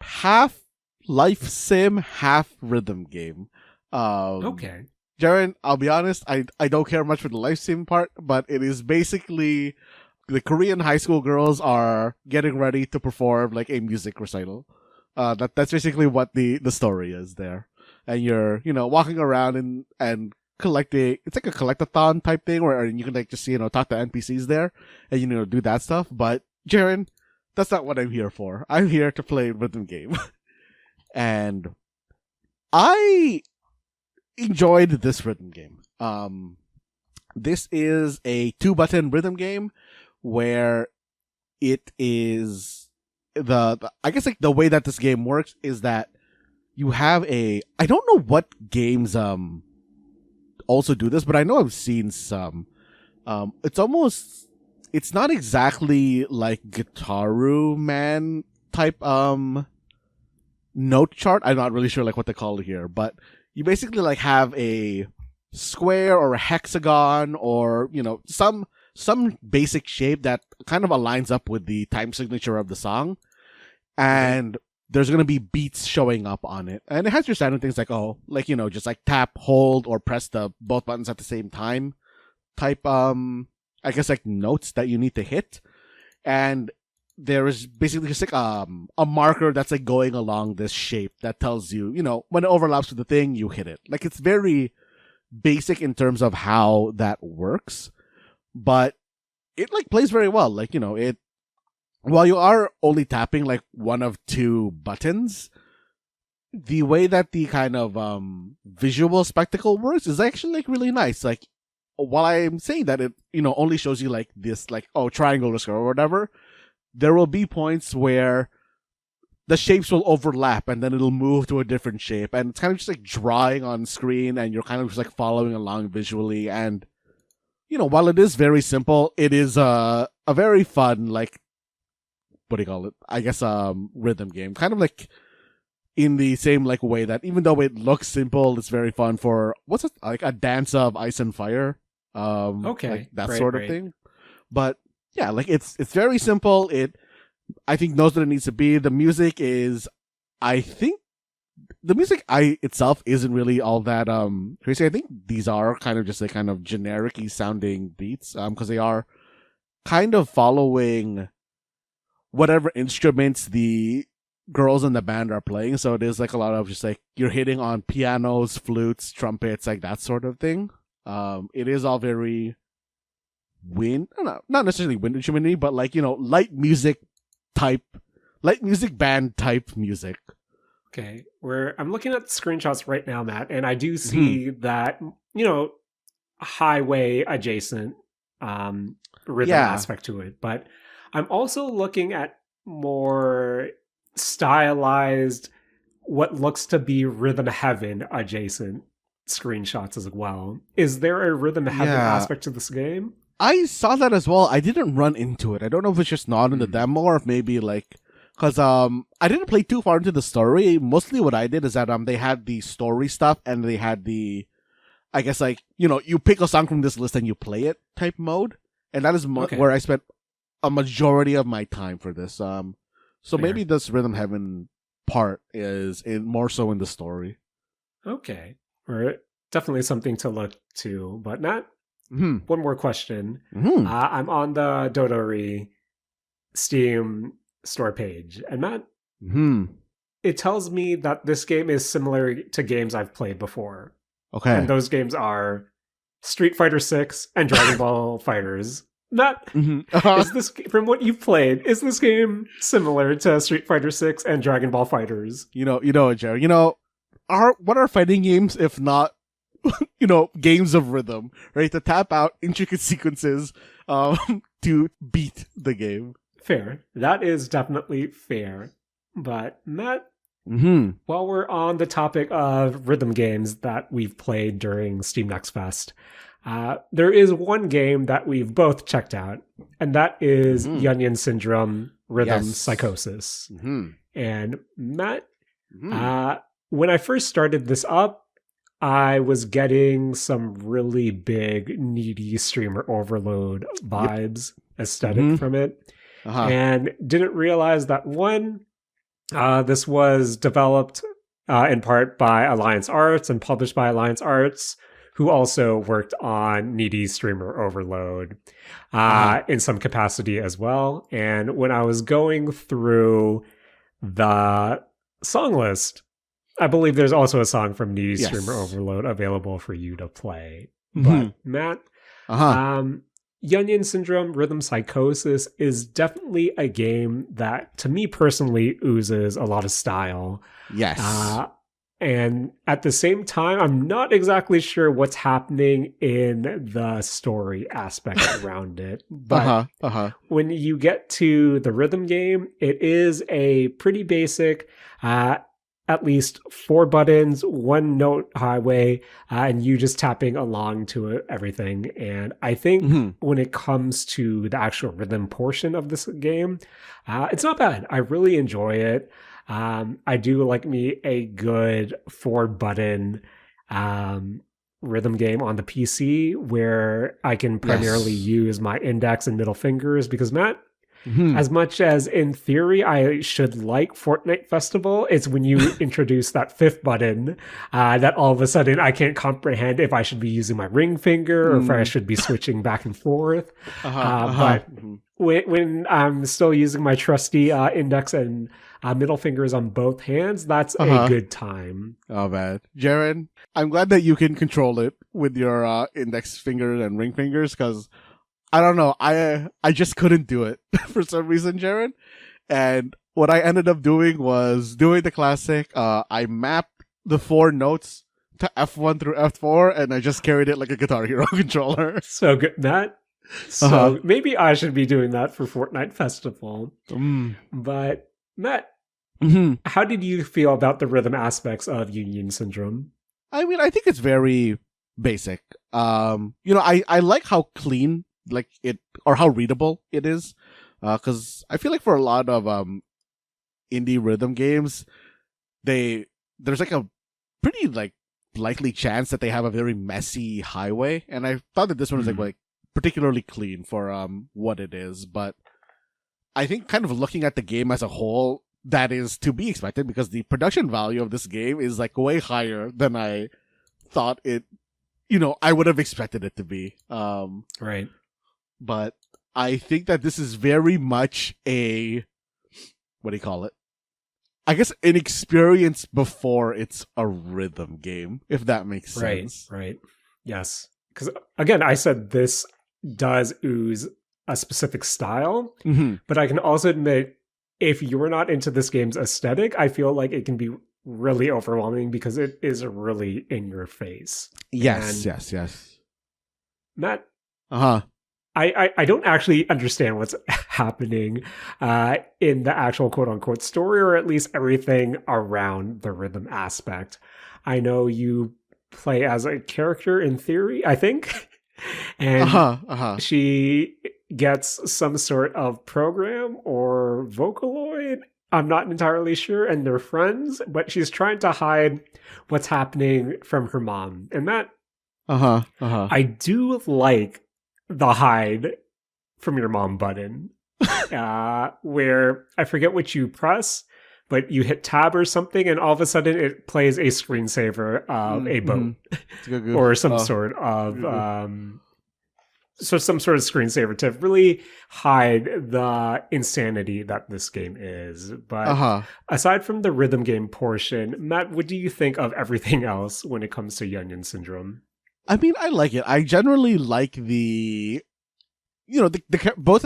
half life sim, half rhythm game. Okay. Jaren, I'll be honest, I don't care much for the life sim part, but it is basically the Korean high school girls are getting ready to perform a music recital. That's basically what the story is there. And you're, walking around and collecting. It's like a collect-a-thon type thing where you can just talk to NPCs there and do that stuff. But Jaren, that's not what I'm here for. I'm here to play rhythm game. And I enjoyed this rhythm game. This is a 2-button rhythm game where it is I guess the way that this game works is that you have I don't know what games also do this, but I know I've seen some. It's not exactly like Gitaru Man type note chart. I'm not really sure what they call it here, but you basically have a square or a hexagon or some basic shape that kind of aligns up with the time signature of the song, and there's going to be beats showing up on it, and it has your standard things just tap, hold, or press both buttons at the same time type I guess notes that you need to hit. And there is basically just a marker that's going along this shape that tells you, when it overlaps with the thing, you hit it. It's very basic in terms of how that works, but it plays very well. It, while you are only tapping one of 2 buttons, the way that the kind of visual spectacle works is actually really nice. While I'm saying that it only shows you this triangle or square or whatever, there will be points where the shapes will overlap and then it'll move to a different shape, and it's kind of just like drawing on screen, and you're kind of just like following along visually. And while it is very simple, it is a very fun, like, what do you call it? I guess rhythm game, kind of like in the same like way that even though it looks simple, it's very fun for what's it, like a dance of ice and fire, okay, like that right, sort of right. thing. But yeah, like it's very simple. It, I think, knows what it needs to be. The music is, I think, the music itself isn't really all that crazy. I think these are kind of just like kind of generic-y sounding beats, because they are kind of following whatever instruments the girls in the band are playing. So it is like a lot of just like you're hitting on pianos, flutes, trumpets, like that sort of thing. It is all very not necessarily wind instrument-y, but like light music band type music. Okay, I'm looking at the screenshots right now, Matt, and I do see that highway adjacent rhythm aspect to it, but I'm also looking at more stylized, what looks to be rhythm heaven adjacent screenshots as well. Is there a rhythm heaven aspect to this game? I saw that as well. I didn't run into it. I don't know if it's just not in the demo or if maybe like, because I didn't play too far into the story. Mostly what I did is that they had the story stuff and they had the, I guess, like, you pick a song from this list and you play it type mode, and that is where I spent a majority of my time for this. So Fair. Maybe this rhythm heaven part is more so in the story. Okay, or definitely something to look to. But Matt, one more question. I'm on the Dodori Steam store page, and Matt, it tells me that this game is similar to games I've played before. Okay, and those games are Street Fighter 6 and Dragon Ball Fighters. Matt, is this, from what you've played, is this game similar to Street Fighter 6 and Dragon Ball Fighters? Jared. What are fighting games if not, games of rhythm, right? To tap out intricate sequences, to beat the game. Fair. That is definitely fair. But Matt, while we're on the topic of rhythm games that we've played during Steam Next Fest, there is one game that we've both checked out, and that is Yunyun Syndrome Rhythm Psychosis. And Matt, when I first started this up, I was getting some really big, needy streamer overload vibes, aesthetic from it, and didn't realize that this was developed in part by Alliance Arts and published by Alliance Arts, who also worked on Needy Streamer Overload in some capacity as well. And when I was going through the song list, I believe there's also a song from Needy Streamer Overload available for you to play. But Matt, Yunyun Syndrome Rhythm Psychosis is definitely a game that, to me personally, oozes a lot of style. Yes. And at the same time, I'm not exactly sure what's happening in the story aspect around it. But when you get to the rhythm game, it is a pretty basic, at least 4 buttons, 1 note highway, and you just tapping along to it, everything. And I think when it comes to the actual rhythm portion of this game, it's not bad. I really enjoy it. I do like me a good 4-button rhythm game on the PC where I can primarily use my index and middle fingers, because Matt, as much as in theory I should like Fortnite Festival, it's when you introduce that 5th button that all of a sudden I can't comprehend if I should be using my ring finger or if I should be switching back and forth. But when I'm still using my trusty index and middle fingers on both hands, that's a good time. Oh man, Jaren, I'm glad that you can control it with your index fingers and ring fingers, because I don't know, I just couldn't do it for some reason, Jaren. And what I ended up doing was doing the classic. I mapped the 4 notes to F1 through F4, and I just carried it like a Guitar Hero controller. So good, Matt. So maybe I should be doing that for Fortnite Festival. But Matt, How did you feel about the rhythm aspects of Yunyun Syndrome? I mean, I think it's very basic. I like how clean like it or how readable it is. Because I feel like for a lot of indie rhythm games, there's like a pretty like likely chance that they have a very messy highway, and I thought that this one was like particularly clean for what it is. But I think kind of looking at the game as a whole, that is to be expected because the production value of this game is like way higher than I thought it. I would have expected it to be. Right. But I think that this is very much a, what do you call it? I guess an experience before it's a rhythm game, if that makes sense. Right. Yes. Because again, I said this does ooze a specific style, but I can also admit if you're not into this game's aesthetic, I feel like it can be really overwhelming because it is really in your face. Yes, yes. Matt, I don't actually understand what's happening in the actual quote-unquote story, or at least everything around the rhythm aspect. I know you play as a character in theory, I think, and she gets some sort of program or Vocaloid. I'm not entirely sure, and they're friends, but she's trying to hide what's happening from her mom. And that, I do like the hide from your mom button, where I forget what you press, but you hit tab or something, and all of a sudden it plays a screensaver of a boat or some sort of some sort of screensaver to really hide the insanity that this game is. But aside from the rhythm game portion, Matt, what do you think of everything else when it comes to Yunyun Syndrome? I mean, I like it. I generally like both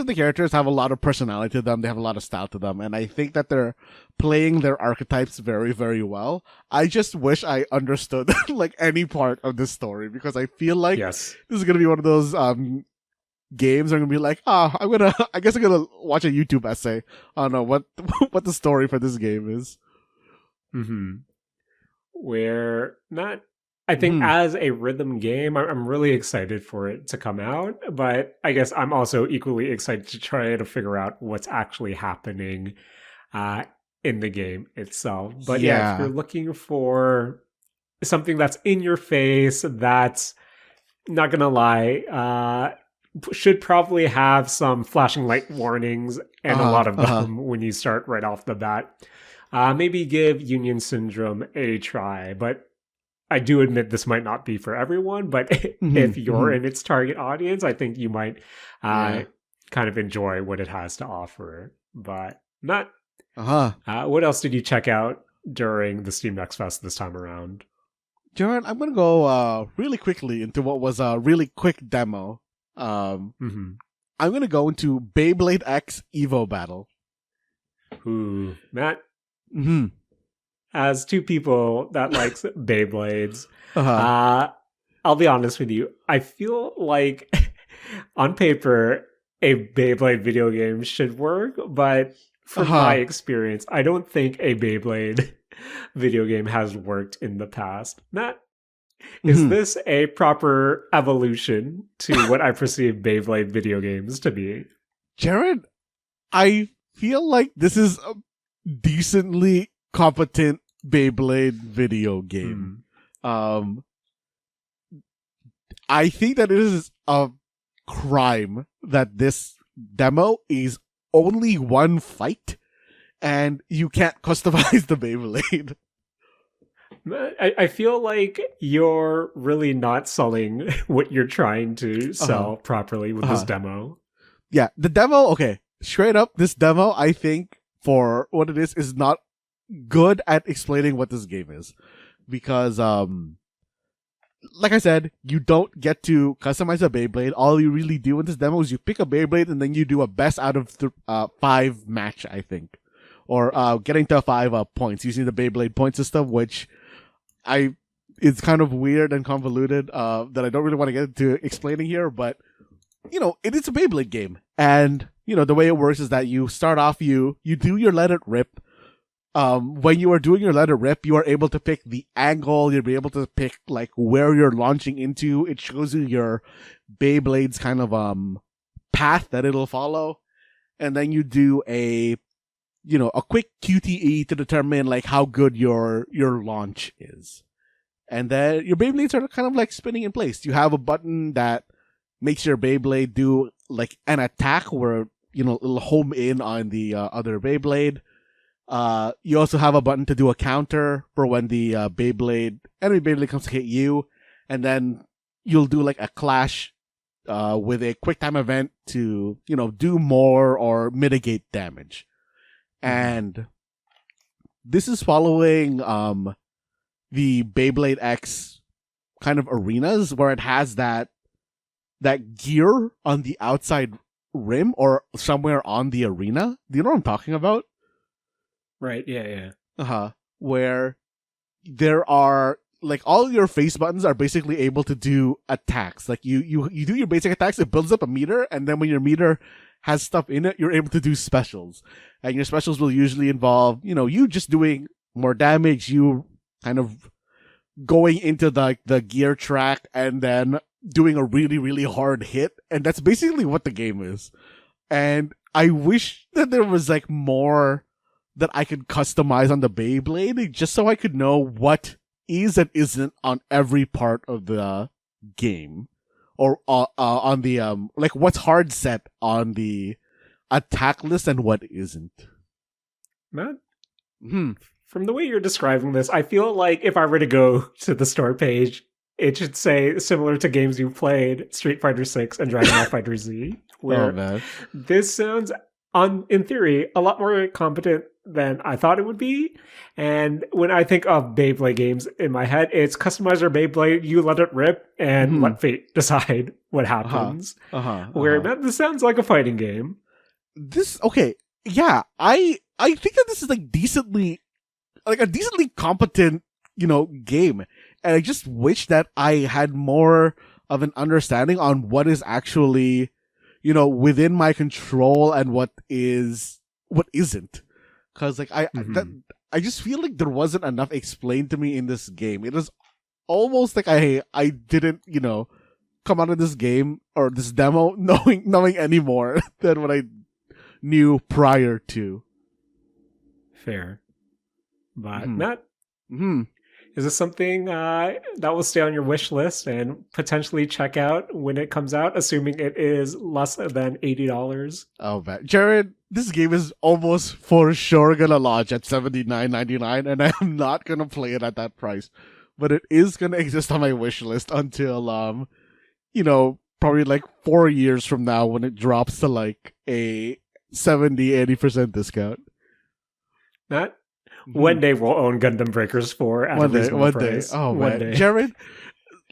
of the characters have a lot of personality to them. They have a lot of style to them. And I think that they're playing their archetypes very, very well. I just wish I understood like any part of this story because I feel like this is going to be one of those games where I'm going to be like, I guess I'm going to watch a YouTube essay on what the story for this game is. Where not... I think as a rhythm game, I'm really excited for it to come out, but I guess I'm also equally excited to try to figure out what's actually happening in the game itself. But if you're looking for something that's in your face, that's not gonna lie, should probably have some flashing light warnings and a lot of them when you start right off the bat. Maybe give Yunyun Syndrome a try, but I do admit this might not be for everyone, but if you're in its target audience, I think you might kind of enjoy what it has to offer. But Matt, what else did you check out during the Steam Next Fest this time around? Jared, I'm going to go really quickly into what was a really quick demo. I'm going to go into Beyblade X Evobattle. Ooh, Matt? As two people that likes Beyblades, I'll be honest with you. I feel like on paper, a Beyblade video game should work, but from my experience, I don't think a Beyblade video game has worked in the past. Matt, is this a proper evolution to what I perceive Beyblade video games to be? Jared, I feel like this is a decently competent Beyblade video game. I think that it is a crime that this demo is only one fight and you can't customize the Beyblade. I feel like you're really not selling what you're trying to sell properly with this demo. Yeah, the demo, okay, straight up, this demo, I think, for what it is not good at explaining what this game is. Because, like I said, you don't get to customize a Beyblade. All you really do in this demo is you pick a Beyblade and then you do a best out of 5 match, I think. Or getting to 5 points using the Beyblade point system, which it's kind of weird and convoluted that I don't really want to get into explaining here, but, it is a Beyblade game. And, the way it works is that you start off, you do your Let It Rip when you are doing your let it rip, you are able to pick the angle. You'll be able to pick like where you're launching into. It shows you your Beyblade's kind of path that it'll follow, and then you do a quick QTE to determine like how good your launch is, and then your Beyblades are kind of like spinning in place. You have a button that makes your Beyblade do like an attack where it'll home in on the other Beyblade. You also have a button to do a counter for when the enemy Beyblade comes to hit you, and then you'll do like a clash with a quick time event to do more or mitigate damage. And this is following the Beyblade X kind of arenas where it has that gear on the outside rim or somewhere on the arena. Do you know what I'm talking about? Right, yeah. Where there are like all your face buttons are basically able to do attacks. Like you do your basic attacks, it builds up a meter, and then when your meter has stuff in it, you're able to do specials. And your specials will usually involve, you just doing more damage, you kind of going into the gear track and then doing a really, really hard hit. And that's basically what the game is. And I wish that there was like more that I could customize on the Beyblade just so I could know what is and isn't on every part of the game. Or on the, like what's hard set on the attack list and what isn't. Matt? From the way you're describing this, I feel like if I were to go to the store page, it should say similar to games you've played, Street Fighter 6 and Dragon Ball Fighter Z, where this sounds, in theory, a lot more competent than I thought it would be. And when I think of Beyblade games in my head, it's customize your Beyblade, you let it rip, and let fate decide what happens. Where this sounds like a fighting game. I think that this is like a decently competent, game. And I just wish that I had more of an understanding on what is actually, within my control and what isn't. Cause like I just feel like there wasn't enough explained to me in this game. It was almost like I didn't, come out of this game or this demo knowing any more than what I knew prior to. Fair. But Matt, is this something that will stay on your wish list and potentially check out when it comes out, assuming it is less than $80? Oh man, Jared, this game is almost for sure gonna launch at $79.99, and I am not gonna play it at that price. But it is gonna exist on my wish list until probably like 4 years from now when it drops to like a 70-80% discount. Matt, one day we'll own Gundam Breakers 4 at a reasonable price. Oh man, day. Jared,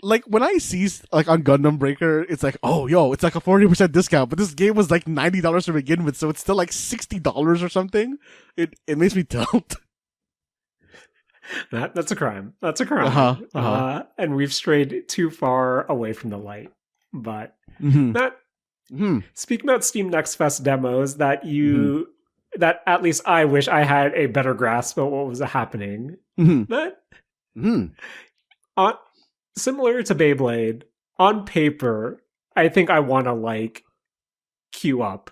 like when I see like on Gundam Breaker, it's like, oh yo, it's like a 40% discount, but this game was like $90 to begin with, so it's still like $60 or something. It makes me tilt. That's a crime. That's a crime. And we've strayed too far away from the light. But Matt, speaking about Steam Next Fest demos that that at least I wish I had a better grasp of what was happening. But similar to Beyblade, on paper, I think I want to like queue up.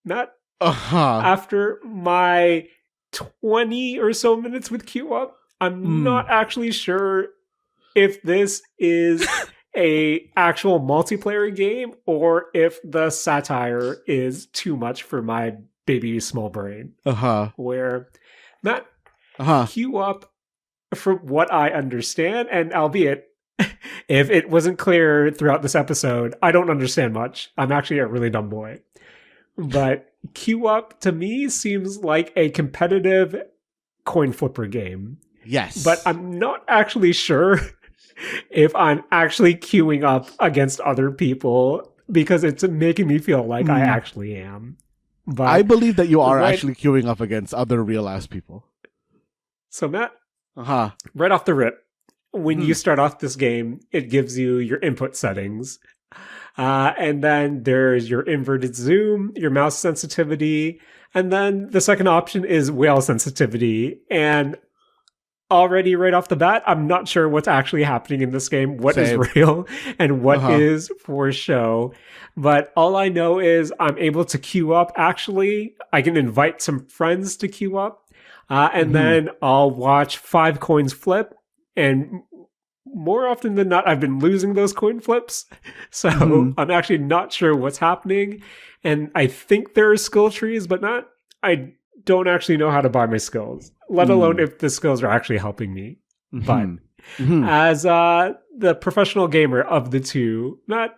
Not after my 20 or so minutes with queue up, I'm not actually sure if this is a actual multiplayer game or if the satire is too much for my baby small brain. Where not queue up, from what I understand, and albeit if it wasn't clear throughout this episode, I don't understand much. I'm actually a really dumb boy. But queue up to me seems like a competitive coin flipper game. Yes. But I'm not actually sure if I'm actually queuing up against other people because it's making me feel like I actually am. But I believe that you are actually queuing up against other real-ass people. So Matt, right off the rip, when you start off this game, it gives you your input settings. And then there's your inverted zoom, your mouse sensitivity, and then the second option is whale sensitivity. And already right off the bat, I'm not sure what's actually happening in this game, what is real and what is for show. But all I know is I'm able to queue up. Actually, I can invite some friends to queue up. And then I'll watch 5 coins flip. And more often than not, I've been losing those coin flips. So I'm actually not sure what's happening. And I think there are skill trees, but I don't actually know how to buy my skills, let alone if the skills are actually helping me. But as the professional gamer of the two, Matt,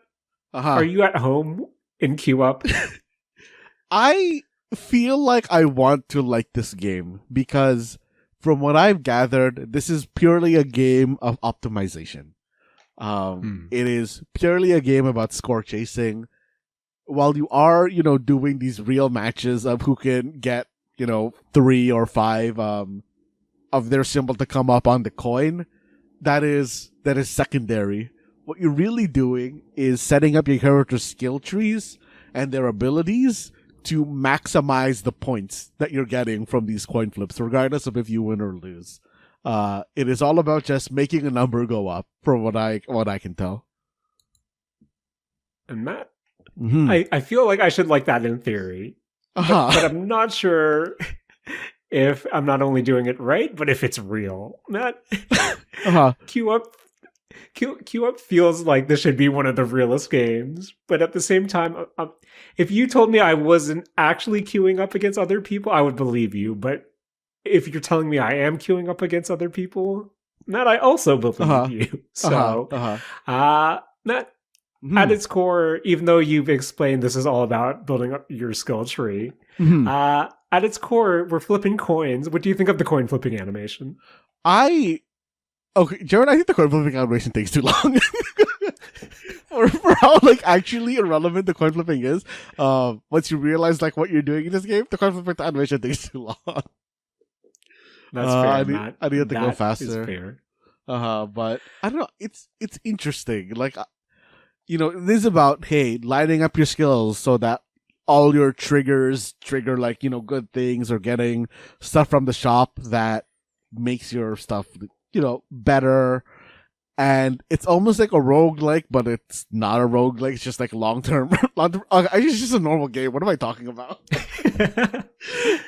are you at home in queue up? I feel like I want to like this game because from what I've gathered, this is purely a game of optimization. It is purely a game about score chasing. While you are, doing these real matches of who can get 3 or 5 of their symbol to come up on the coin, that is secondary. What you're really doing is setting up your character's skill trees and their abilities to maximize the points that you're getting from these coin flips, regardless of if you win or lose. It is all about just making a number go up, from what I can tell. And Matt, I feel like I should like that in theory. But I'm not sure if I'm not only doing it right, but if it's real. Matt, queue up feels like this should be one of the realest games. But at the same time, if you told me I wasn't actually queuing up against other people, I would believe you. But if you're telling me I am queuing up against other people, Matt, I also believe you. So, Matt, at its core, even though you've explained this is all about building up your skill tree, at its core, we're flipping coins. What do you think of the coin flipping animation? Jared, I think the coin flipping animation takes too long. for how actually irrelevant the coin flipping is. Once you realize what you're doing in this game, the coin flipping animation takes too long. That's fair, Matt. I need to go faster. Is fair. But I don't know. It's interesting. This is about, hey, lining up your skills so that all your triggers trigger good things, or getting stuff from the shop that makes your stuff, better. And it's almost like a roguelike, but it's not a roguelike. It's just long-term. It's just a normal game. What am I talking about?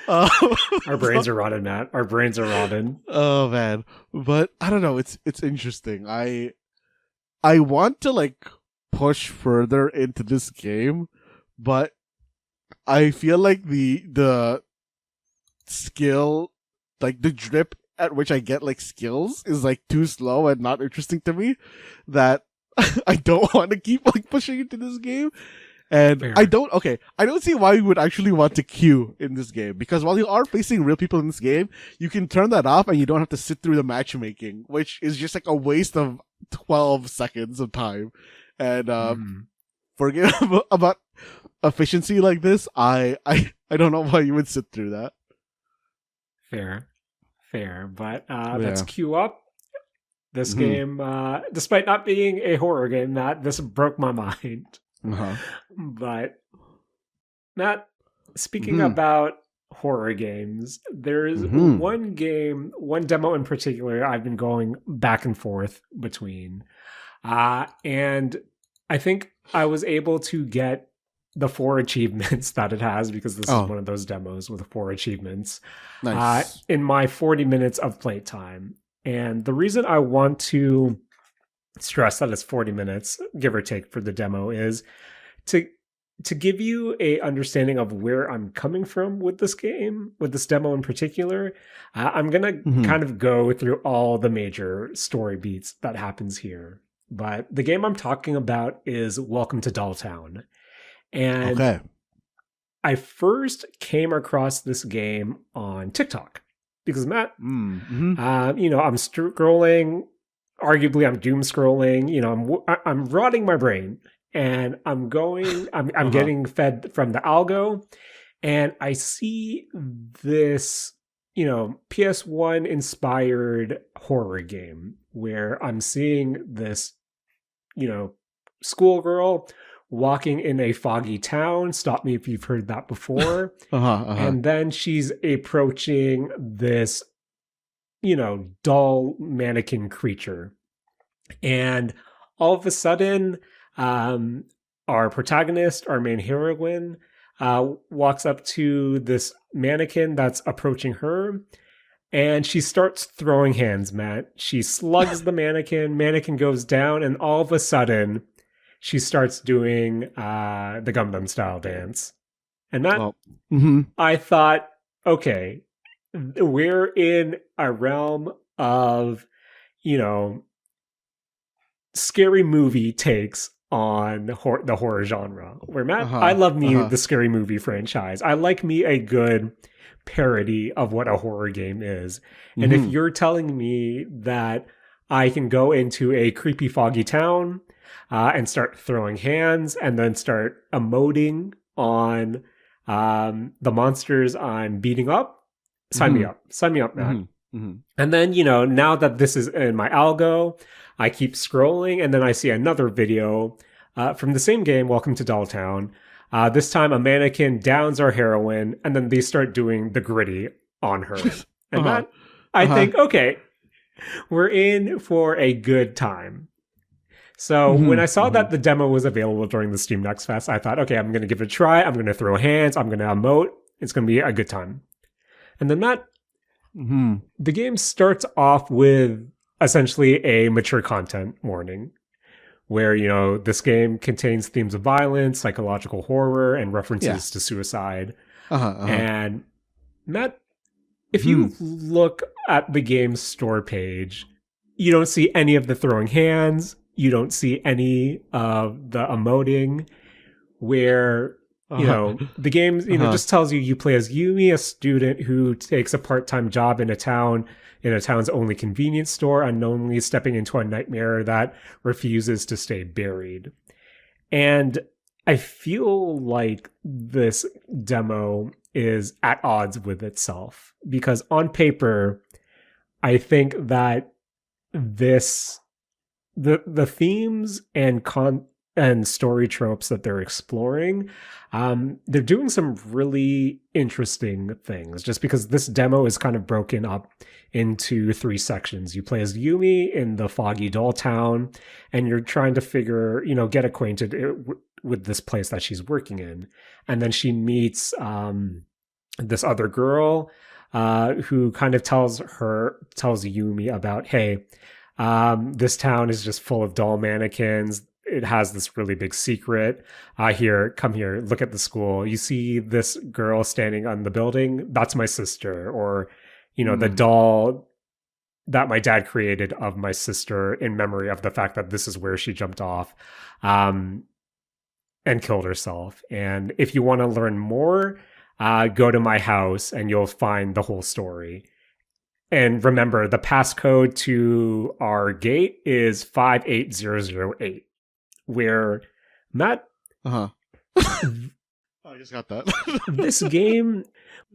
Our brains are rotted, Matt. Our brains are rotted. Oh, man. But I don't know. It's interesting. I want to push further into this game, but I feel like the skill, the drip at which I get skills is too slow and not interesting to me, that I don't want to keep pushing into this game. And fair. I don't see why you would actually want to queue in this game, because while you are facing real people in this game, you can turn that off and you don't have to sit through the matchmaking, which is just a waste of 12 seconds of time. And forget about efficiency like this. I don't know why you would sit through that. Fair. But let's queue up. This game, despite not being a horror game, this broke my mind. But Matt, speaking about horror games, there's one demo in particular I've been going back and forth between. And I think I was able to get the 4 achievements that it has, because this is one of those demos with 4 achievements. Nice. In my 40 minutes of playtime. And the reason I want to stress that it's 40 minutes, give or take, for the demo is to give you a understanding of where I'm coming from with this game, with this demo in particular. I'm going to kind of go through all the major story beats that happens here. But the game I'm talking about is Welcome to Dolltown. And I first came across this game on TikTok because, Matt, I'm scrolling. Arguably, I'm doom scrolling. I'm rotting my brain, and I'm getting fed from the algo, and I see this, PS1 inspired horror game where I'm seeing this, schoolgirl walking in a foggy town. Stop me if you've heard that before. And then she's approaching this, doll mannequin creature. And all of a sudden, our protagonist, our main heroine, walks up to this mannequin that's approaching her, and she starts throwing hands, Matt. She slugs the mannequin goes down, and all of a sudden, she starts doing the Gundam style dance. And that, I thought, okay, we're in a realm of, scary movie takes on the horror genre. Where Matt, I love the scary movie franchise. I like me a good parody of what a horror game is. And if you're telling me that I can go into a creepy foggy town and start throwing hands and then start emoting on the monsters I'm beating up, sign me up, Matt. And then, now that this is in my algo, I keep scrolling, and then I see another video from the same game, Welcome to Dolltown. This time, a mannequin downs our heroine, and then they start doing the gritty on her. And that, I think, okay, we're in for a good time. So when I saw that the demo was available during the Steam Next Fest, I thought, okay, I'm going to give it a try. I'm going to throw hands. I'm going to emote. It's going to be a good time. And then that, the game starts off with essentially a mature content warning where, this game contains themes of violence, psychological horror, and references to suicide. And Matt, if you look at the game's store page, you don't see any of the throwing hands. You don't see any of the emoting where, the game, just tells you play as Yumi, a student who takes a part-time job in a town's only convenience store, unknowingly stepping into a nightmare that refuses to stay buried. And I feel like this demo is at odds with itself because on paper, I think that the themes and story tropes that they're exploring, they're doing some really interesting things just because this demo is kind of broken up into 3 sections. You play as Yumi in the foggy doll town, and you're trying to get acquainted with this place that she's working in. And then she meets this other girl who kind of tells Yumi about, hey, this town is just full of doll mannequins. It has this really big secret. Come here, look at the school. You see this girl standing on the building? That's my sister. Or, the doll that my dad created of my sister in memory of the fact that this is where she jumped off and killed herself. And if you want to learn more, go to my house and you'll find the whole story. And remember, the passcode to our gate is 58008. Where, Matt, I just got that. This game,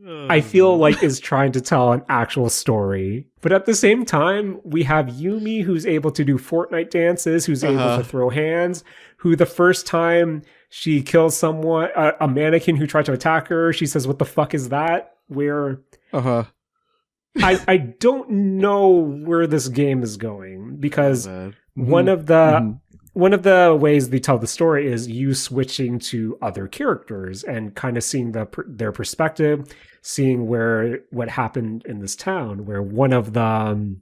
I feel like, is trying to tell an actual story. But at the same time, we have Yumi, who's able to do Fortnite dances, who's able to throw hands, who the first time she kills someone, a mannequin who tried to attack her, she says, "What the fuck is that?" Where, I don't know where this game is going because one of the ways they tell the story is you switching to other characters and kind of seeing their perspective, seeing what happened in this town, where one of the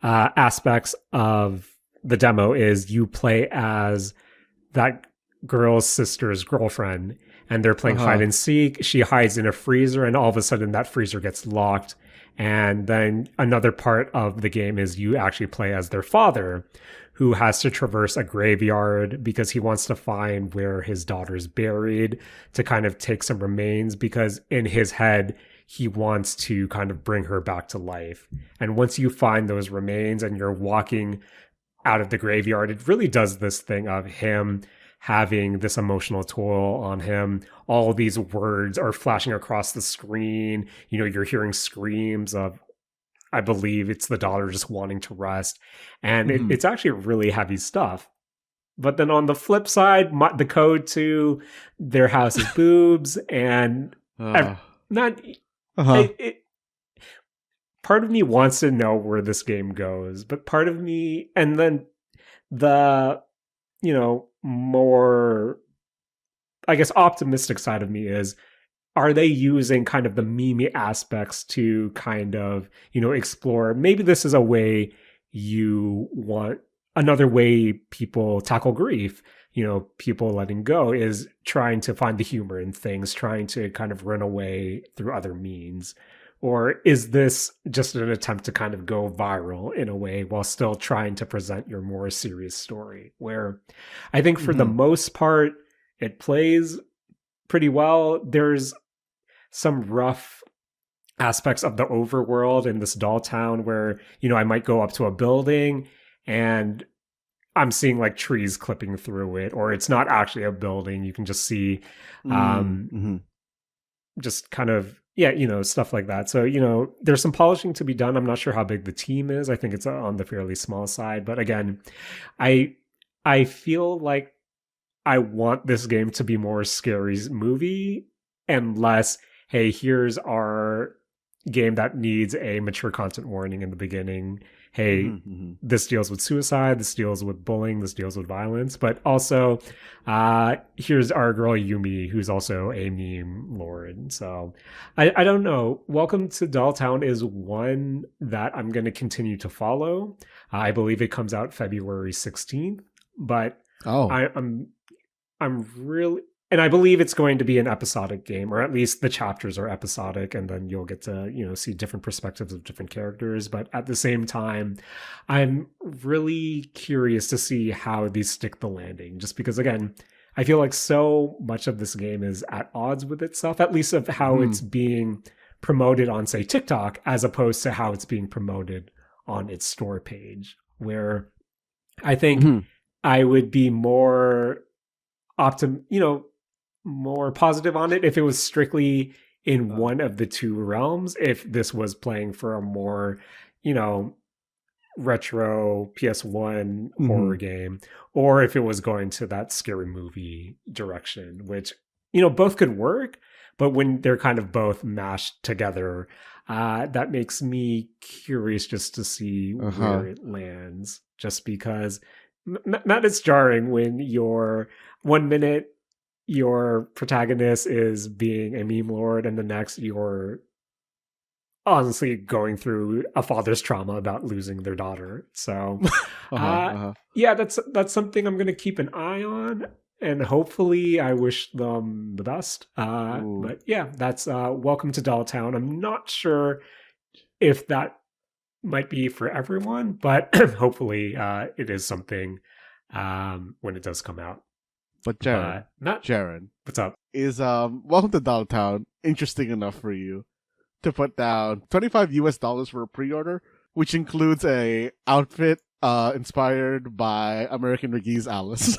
aspects of the demo is you play as that girl's sister's girlfriend, and they're playing hide and seek. She hides in a freezer, and all of a sudden that freezer gets locked. And then another part of the game is you actually play as their father, who has to traverse a graveyard because he wants to find where his daughter's buried to kind of take some remains, because in his head, he wants to kind of bring her back to life. And once you find those remains and you're walking out of the graveyard, it really does this thing of him having this emotional toll on him. All these words are flashing across the screen. You're hearing screams of, I believe it's the daughter just wanting to rest. And it's actually really heavy stuff. But then on the flip side, the code to their house is boobs, and not. Part of me wants to know where this game goes, but part of me, and then the, more, I guess, optimistic side of me is, are they using kind of the meme aspects to kind of, explore, maybe this is a way you want, another way people tackle grief, people letting go is trying to find the humor in things, trying to kind of run away through other means. Or is this just an attempt to kind of go viral in a way while still trying to present your more serious story? Where I think for the most part, it plays pretty well. There's some rough aspects of the overworld in this doll town where, I might go up to a building and I'm seeing like trees clipping through it, or it's not actually a building. You can just see just kind of, stuff like that. So, there's some polishing to be done. I'm not sure how big the team is. I think it's on the fairly small side. But again, I feel like I want this game to be more Scary's movie and less, hey, here's our game that needs a mature content warning in the beginning. Hey, this deals with suicide, this deals with bullying, this deals with violence, but also here's our girl Yumi, who's also a meme lord. So I don't know. Welcome to Dolltown is one that I'm going to continue to follow. I believe it comes out February 16th, but I'm really... And I believe it's going to be an episodic game, or at least the chapters are episodic, and then you'll get to, see different perspectives of different characters. But at the same time, I'm really curious to see how these stick the landing. Just because, again, I feel like so much of this game is at odds with itself, at least of how it's being promoted on, say, TikTok, as opposed to how it's being promoted on its store page, where I think I would be more more positive on it if it was strictly in one of the two realms. If this was playing for a more, retro PS1 horror game, or if it was going to that scary movie direction, which, both could work, but when they're kind of both mashed together, that makes me curious just to see where it lands, just because Matt, it's jarring when you're 1 minute your protagonist is being a meme lord, and the next you're honestly going through a father's trauma about losing their daughter. So yeah, that's something I'm going to keep an eye on, and hopefully I wish them the best. But yeah, that's Welcome to Dolltown. I'm not sure if that might be for everyone, but hopefully it is something when it does come out. But Jaren, what's up? Is Welcome to Dolltown interesting enough for you to put down $25 for a pre-order, which includes a outfit inspired by American McGee's Alice?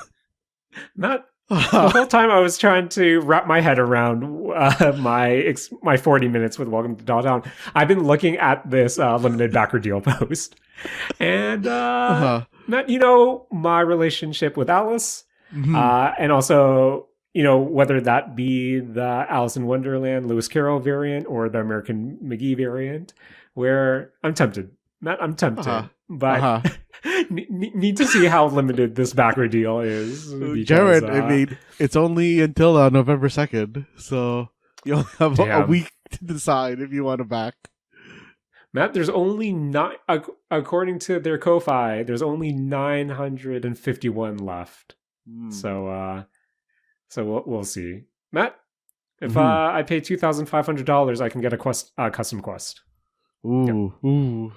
The whole time I was trying to wrap my head around my 40 minutes with Welcome to Dolltown. I've been looking at this limited backer deal post, and Matt, my relationship with Alice. And also, whether that be the Alice in Wonderland Lewis Carroll variant or the American McGee variant, where I'm tempted. Matt, I'm tempted. But need to see how limited this backer deal is. Because, Jared, I mean, it's only until November 2nd, so you'll have a week to decide if you want to back. Matt, there's only according to their Ko-Fi, there's only 951 left. So we'll see. Matt, if I pay $2,500, I can get a custom quest. Ooh.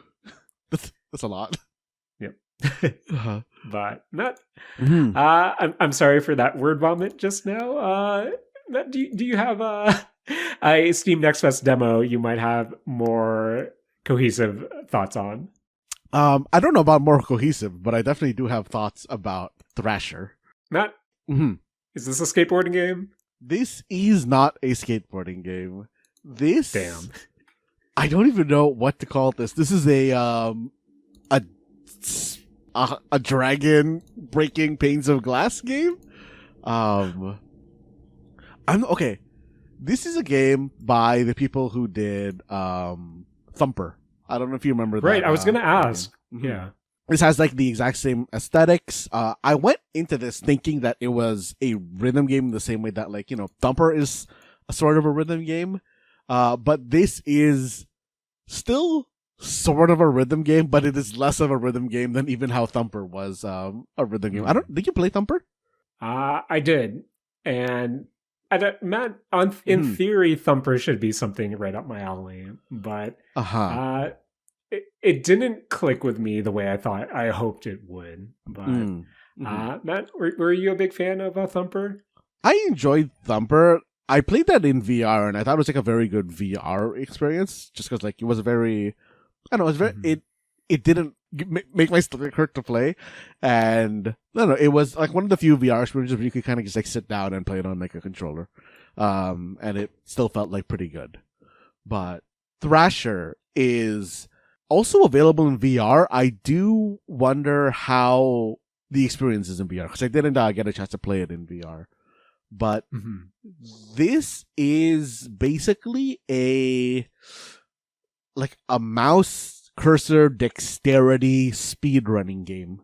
That's a lot. Yep. But Matt, I'm sorry for that word vomit just now. Matt, do you have a Steam Next Fest demo you might have more cohesive thoughts on? I don't know about more cohesive, but I definitely do have thoughts about Thrasher. Matt, is this a skateboarding game? This is not a skateboarding game. Damn. I don't even know what to call this. This is a a dragon breaking panes of glass game. I'm okay. This is a game by the people who did Thumper. I don't know if you remember that. Right, I was going to ask. Mm-hmm. Yeah. This has like the exact same aesthetics. I went into this thinking that it was a rhythm game in the same way that like, Thumper is a sort of a rhythm game. But this is still sort of a rhythm game, but it is less of a rhythm game than even how Thumper was a rhythm game. Did you play Thumper? I did. And Matt, in theory, Thumper should be something right up my alley, but it didn't click with me the way I hoped it would. But Matt, were you a big fan of Thumper? I enjoyed Thumper. I played that in VR, and I thought it was like a very good VR experience, just because like it was very, I don't know, it was very it didn't make my stomach hurt to play, and I don't know, it was like one of the few VR experiences where you could kind of just like sit down and play it on like a controller, and it still felt like pretty good. But Thrasher is also available in VR. I do wonder how the experience is in VR because I didn't get a chance to play it in VR. But this is basically a mouse cursor dexterity speedrunning game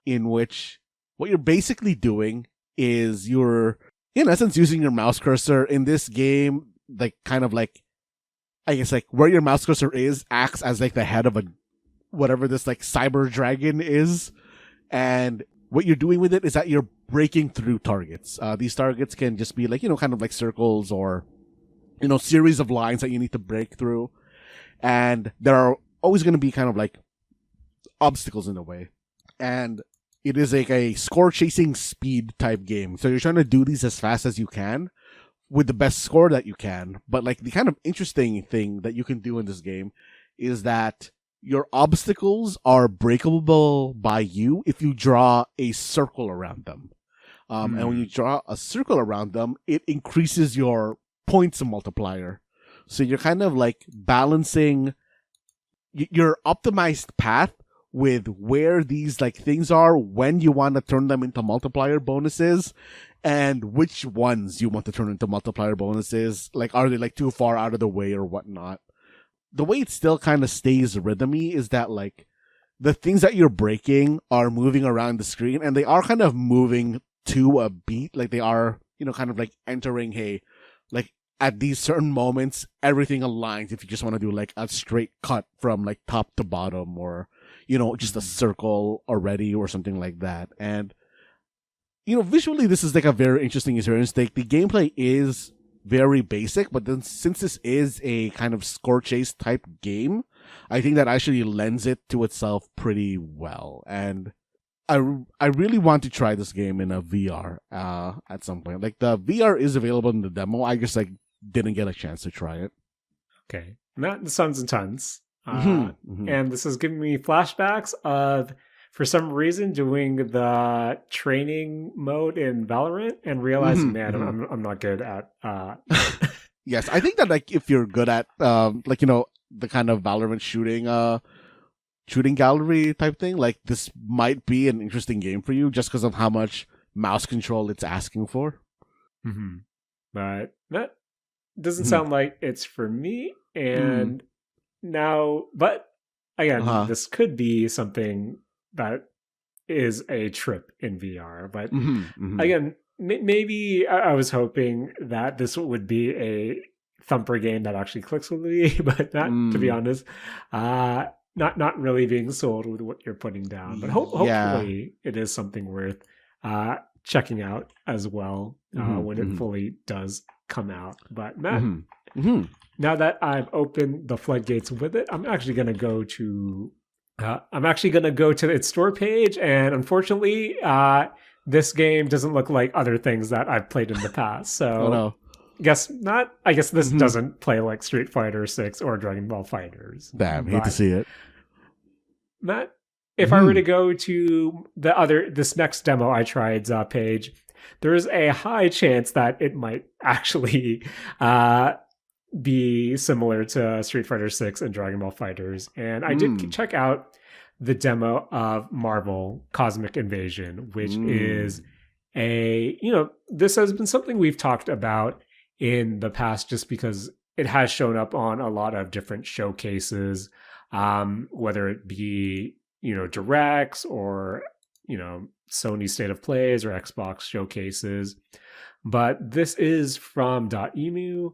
in which what you're basically doing is you're in essence using your mouse cursor in this game, like kind of like, I guess like where your mouse cursor is acts as like the head of a whatever this like cyber dragon is, and what you're doing with it is that you're breaking through targets. These targets can just be like, kind of like circles or, series of lines that you need to break through. And there are always going to be kind of like obstacles in the way. And it is like a score chasing speed type game. So you're trying to do these as fast as you can with the best score that you can. But like the kind of interesting thing that you can do in this game is that your obstacles are breakable by you if you draw a circle around them. And when you draw a circle around them, it increases your points multiplier. So you're kind of like balancing your optimized path with where these like things are, when you want to turn them into multiplier bonuses, and which ones you want to turn into multiplier bonuses. Like, are they like too far out of the way or whatnot? The way it still kind of stays rhythmy is that like the things that you're breaking are moving around the screen, and they are kind of moving to a beat. Like they are, kind of like entering, hey, like at these certain moments, everything aligns if you just want to do like a straight cut from like top to bottom or, just a circle already or something like that. And, visually, this is like a very interesting experience. Like the gameplay is very basic, but then since this is a kind of score chase type game, I think that actually lends it to itself pretty well. And I really want to try this game in a VR at some point. Like the VR is available in the demo. I just like didn't get a chance to try it. Okay, that sounds intense. And this is giving me flashbacks of, for some reason, doing the training mode in Valorant and realizing, I'm not good at. Yes, I think that like if you're good at the kind of Valorant shooting gallery type thing, like this might be an interesting game for you just because of how much mouse control it's asking for. But that doesn't sound like it's for me. And now, but again, this could be something that is a trip in VR. But again, maybe I was hoping that this would be a Thumper game that actually clicks with me, but not, to be honest, not really being sold with what you're putting down. But hopefully it is something worth checking out as well when it fully does come out. But Matt, now that I've opened the floodgates with it, I'm actually going to go to its store page, and unfortunately, this game doesn't look like other things that I've played in the past. So, I guess this doesn't play like Street Fighter 6 or Dragon Ball Fighters. Damn, hate to see it. Matt, if I were to go to this next demo I tried's page, there's a high chance that it might actually be similar to Street Fighter 6 and Dragon Ball Fighters. And I did check out the demo of Marvel Cosmic Invasion, which is this has been something we've talked about in the past just because it has shown up on a lot of different showcases, whether it be, directs or, Sony State of Plays or Xbox showcases. But this is from .emu,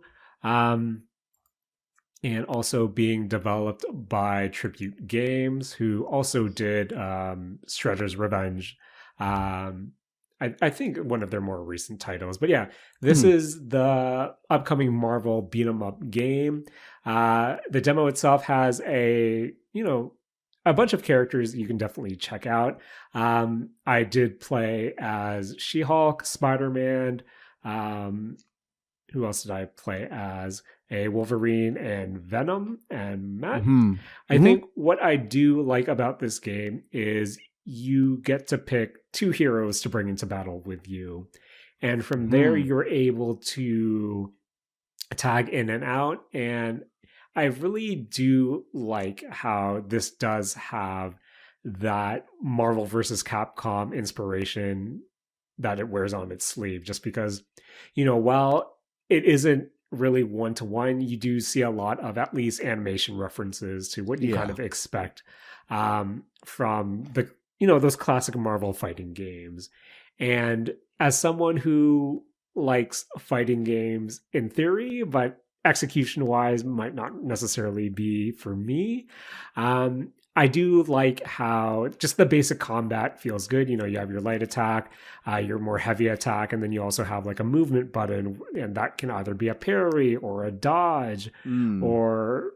and also being developed by Tribute Games, who also did Shredder's Revenge. I think one of their more recent titles. But yeah, this is the upcoming Marvel beat 'em up game. The demo itself has a bunch of characters you can definitely check out. I did play as She-Hulk, Spider-Man. Who else did I play as? A Wolverine and Venom and Matt. I think what I do like about this game is you get to pick 2 heroes to bring into battle with you. And from there, you're able to tag in and out. And I really do like how this does have that Marvel versus Capcom inspiration that it wears on its sleeve, just because, while it isn't really one-to-one, you do see a lot of at least animation references to what you kind of expect from the those classic Marvel fighting games. And as someone who likes fighting games in theory, but execution-wise might not necessarily be for me, I do like how just the basic combat feels good. You have your light attack, your more heavy attack, and then you also have like a movement button, and that can either be a parry or a dodge or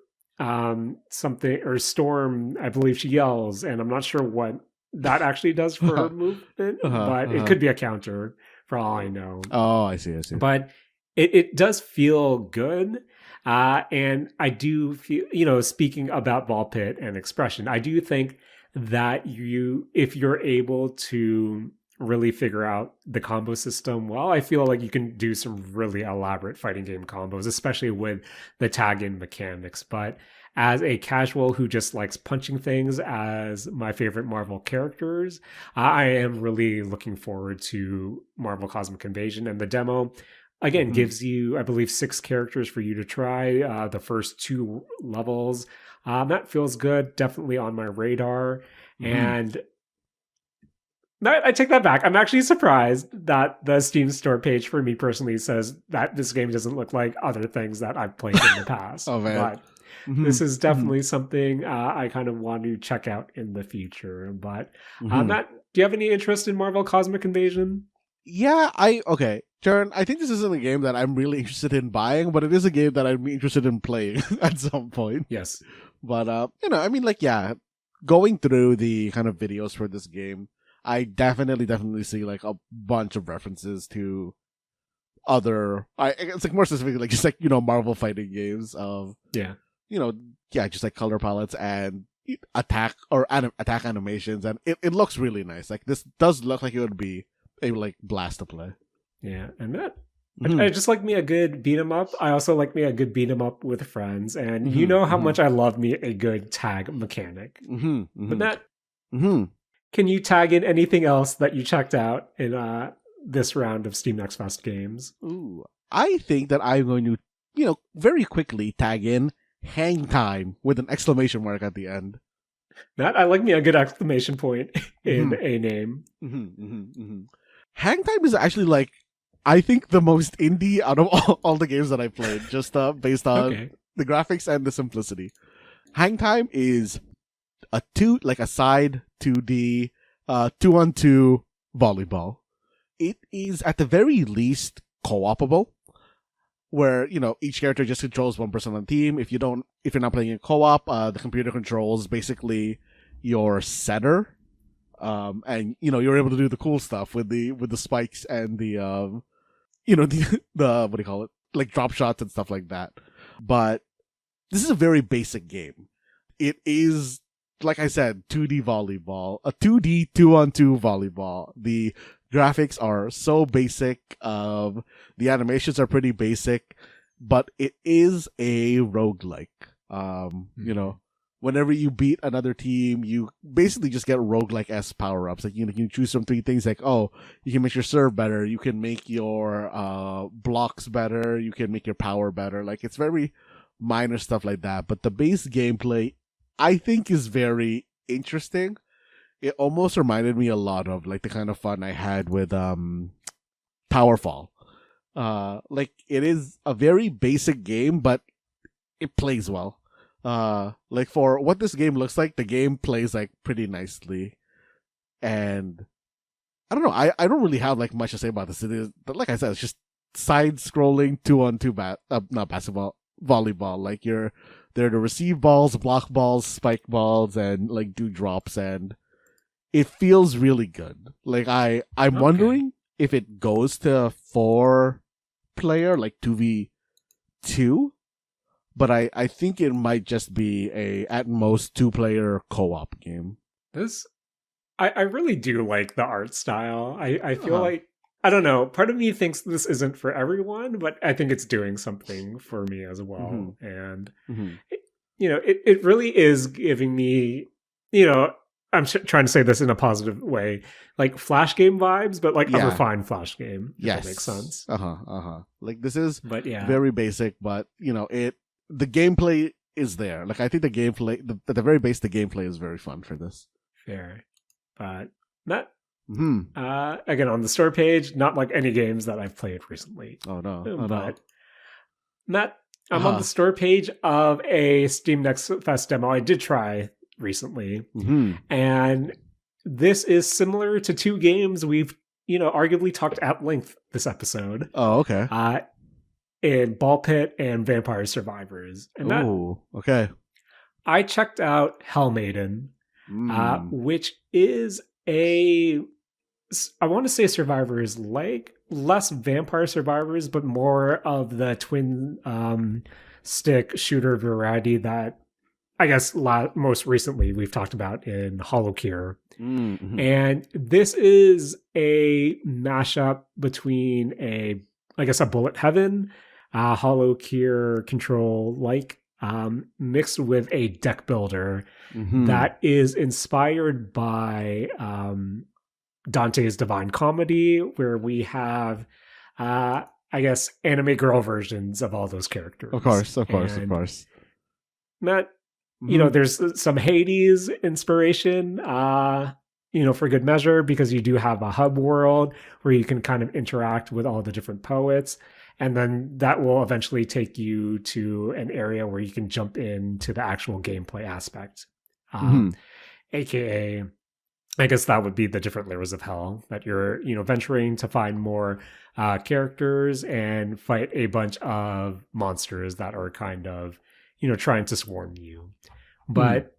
something, or Storm, I believe she yells, and I'm not sure what that actually does for her movement, but it could be a counter for all I know. Oh, I see. But it does feel good. And I do feel, speaking about ball pit and expression, I do think that if you're able to really figure out the combo system well, I feel like you can do some really elaborate fighting game combos, especially with the tag-in mechanics. But as a casual who just likes punching things as my favorite Marvel characters, I am really looking forward to Marvel Cosmic Invasion. And the demo, again, gives you, I believe, 6 characters for you to try. The first 2 levels. That feels good. Definitely on my radar. And I take that back. I'm actually surprised that the Steam store page for me personally says that this game doesn't look like other things that I've played in the past. Oh, man. But this is definitely something I kind of want to check out in the future. But Matt, do you have any interest in Marvel Cosmic Invasion? Yeah, okay. Jaren, I think this isn't a game that I'm really interested in buying, but it is a game that I'm interested in playing at some point. Yes. But, going through the kind of videos for this game, I definitely see like a bunch of references to other, it's like more specifically like just like, Marvel fighting games of, just like color palettes and attack animations. And it looks really nice. Like this does look like it would be a like blast to play. Yeah, and that I just like me a good beat 'em up. I also like me a good beat 'em up with friends, and you know how much I love me a good tag mechanic. But Matt, can you tag in anything else that you checked out in this round of Steam Next Fest games? Ooh, I think that I'm going to, very quickly tag in Hangtime with an exclamation mark at the end. Matt, I like me a good exclamation point in a name. Hangtime is actually like, I think the most indie out of all the games that I played, just based on the graphics and the simplicity. Hangtime is a side 2D 2-on-2 volleyball. It is at the very least co-opable, where each character just controls one person on the team. If you're not playing in co-op, the computer controls basically your setter. And you're able to do the cool stuff with the spikes and the the what do you call it, like drop shots and stuff like that. But this is a very basic game. It is, like I said, 2D volleyball, a 2D 2-on-2 volleyball. The graphics are so basic. The animations are pretty basic, but it is a roguelike. whenever you beat another team, you basically just get roguelike-esque power-ups. Like, you can choose from 3 things, like, oh, you can make your serve better, you can make your blocks better, you can make your power better. Like, it's very minor stuff like that. But the base gameplay, I think, is very interesting. It almost reminded me a lot of, like, the kind of fun I had with Towerfall. Like, it is a very basic game, but it plays well. Like, for what this game looks like, the game plays like pretty nicely, and I don't know. I don't really have like much to say about this. It is, but like I said, it's just side-scrolling 2-on-2 not basketball, volleyball. Like, you're there to receive balls, block balls, spike balls, and like do drops, and it feels really good. Like, I'm wondering if it goes to 4-player, like 2v2. But I think it might just be at most 2-player co-op game. I really do like the art style. I feel like, I don't know, part of me thinks this isn't for everyone, but I think it's doing something for me as well. And, it really is giving me, I'm trying to say this in a positive way, like Flash game vibes, but like a refined Flash game. If that makes sense. Like, this is very basic, but, the gameplay is there. Like, I think the gameplay, at the very base, the gameplay is very fun for this. Fair. But Matt, again, on the store page, not like any games that I've played recently. But Matt, I'm on the store page of a Steam Next Fest demo I did try recently. And this is similar to 2 games we've, arguably talked at length this episode. Oh, okay. In Ball Pit and Vampire Survivors. And okay. I checked out Hell Maiden, which is I want to say Survivors, like less Vampire Survivors, but more of the twin stick shooter variety that I guess most recently we've talked about in Hollow Cure. And this is a mashup between a Bullet Heaven, Hollow Cure control mixed with a deck builder that is inspired by Dante's Divine Comedy, where we have anime girl versions of all those characters. Of course. Matt, there's some Hades inspiration, for good measure, because you do have a hub world where you can kind of interact with all the different poets. And then that will eventually take you to an area where you can jump into the actual gameplay aspect. AKA, I guess that would be the different layers of hell that you're, venturing to find more characters and fight a bunch of monsters that are kind of, trying to swarm you. But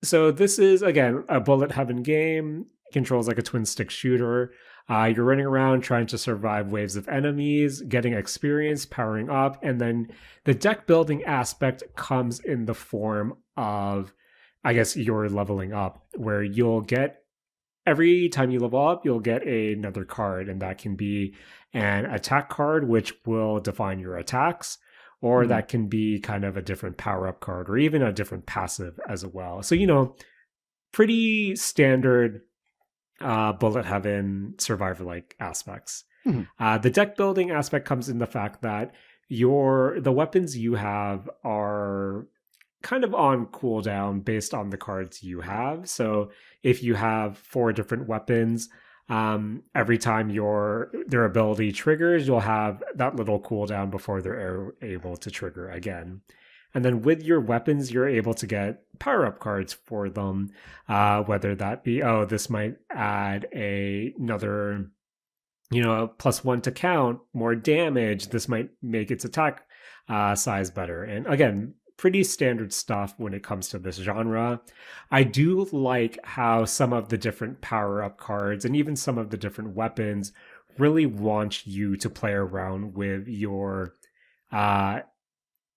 so this is, again, a Bullet Heaven game. Controls like a twin stick shooter. You're running around trying to survive waves of enemies, getting experience, powering up, and then the deck building aspect comes in the form of, I guess, you're leveling up, where you'll get, every time you level up, you'll get another card, and that can be an attack card, which will define your attacks, or that can be kind of a different power-up card, or even a different passive as well. So, pretty standard Bullet Heaven Survivor-like aspects. The deck building aspect comes in the fact that the weapons you have are kind of on cooldown based on the cards you have. So if you have 4 different weapons, every time their ability triggers, you'll have that little cooldown before they're able to trigger again. And then with your weapons, you're able to get power-up cards for them, whether that be, this might add another, +1 to count, more damage. This might make its attack size better. And again, pretty standard stuff when it comes to this genre. I do like how some of the different power-up cards and even some of the different weapons really want you to play around with your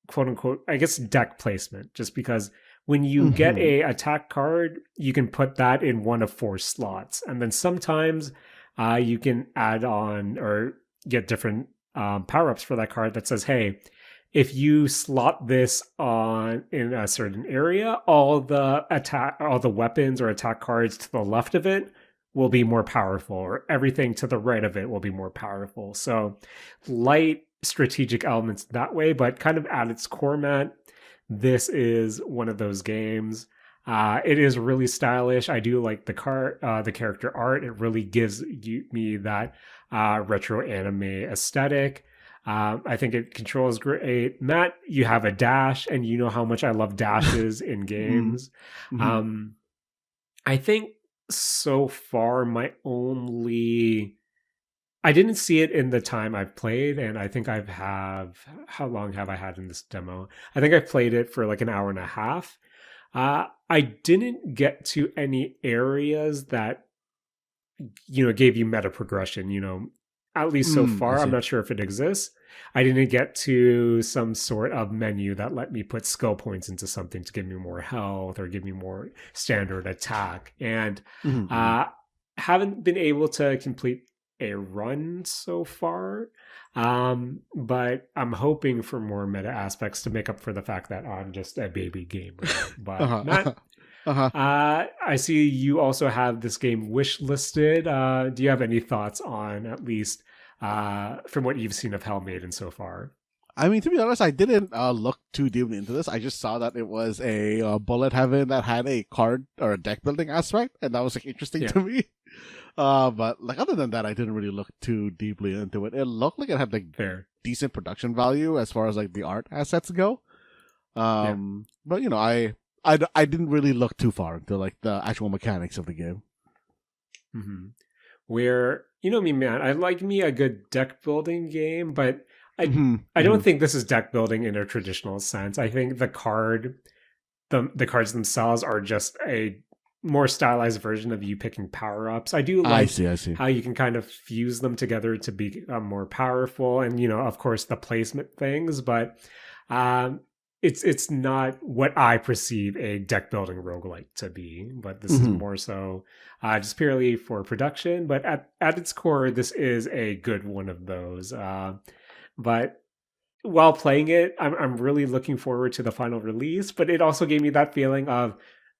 quote unquote, I guess, deck placement, just because when you get a attack card, you can put that in one of 4 slots. And then sometimes you can add on or get different power-ups for that card that says, hey, if you slot this on in a certain area, all the weapons or attack cards to the left of it will be more powerful, or everything to the right of it will be more powerful. So light strategic elements that way, but kind of at its core, Matt, this is one of those games. It is really stylish. I do like the character art. It really gives me that retro anime aesthetic. I think it controls great. Matt, you have a dash, and you know how much I love dashes in games. Mm-hmm. I think so far I didn't see it in the time I've played, and I think how long have I had in this demo? I think I played it for like an hour and a half. I didn't get to any areas that gave you meta progression. At least so far, I'm not sure if it exists. I didn't get to some sort of menu that let me put skill points into something to give me more health or give me more standard attack, and haven't been able to complete a run so far. But I'm hoping for more meta aspects to make up for the fact that I'm just a baby gamer. But Matt, I see you also have this game wish listed. Do you have any thoughts on, at least from what you've seen of Maiden so far? I mean, to be honest, I didn't look too deeply into this. I just saw that it was a bullet heaven that had a card or a deck building aspect, and that was like interesting to me. But like other than that, I didn't really look too deeply into it. It looked like it had like decent production value as far as like the art assets go. But I didn't really look too far into like the actual mechanics of the game. Mm-hmm. Where me, man, I like me a good deck building game, but I don't think this is deck building in a traditional sense. I think the cards themselves are just a more stylized version of you picking power-ups. I do like how you can kind of fuse them together to become more powerful, and of course the placement things, but it's not what I perceive a deck building roguelike to be. But this is more so just purely for production. But at its core, this is a good one of those. But while playing it, I'm really looking forward to the final release. But it also gave me that feeling of,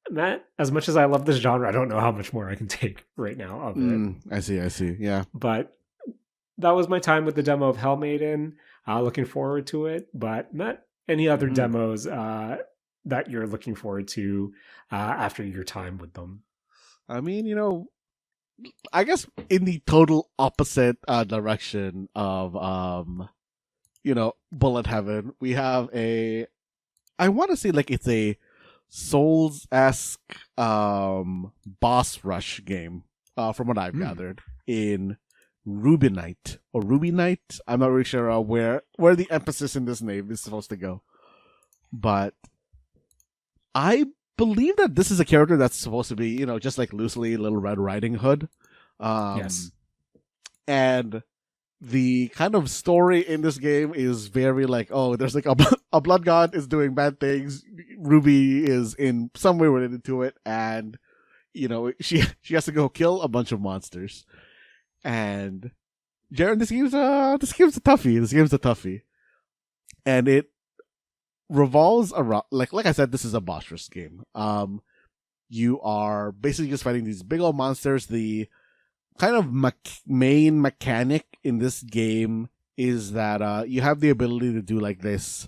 Matt, as much as I love this genre, I don't know how much more I can take right now of it. I see. Yeah. But that was my time with the demo of Maiden. Looking forward to it. But Matt, any other demos that you're looking forward to after your time with them? I mean, I guess in the total opposite direction of Bullet Heaven, we have I want to say like it's a Souls-esque boss rush game, from what I've gathered, in Rubinite or Rubinite. I'm not really sure where the emphasis in this name is supposed to go, but I believe that this is a character that's supposed to be, just like loosely Little Red Riding Hood. Yes, and the kind of story in this game is very like, oh, there's like a blood god is doing bad things. Ruby is in some way related to it, and she has to go kill a bunch of monsters. And Jaren, this game's a toughie, and it revolves around like I said, this is a boss rush game. You are basically just fighting these big old monsters. The kind of main mechanic in this game is that you have the ability to do like this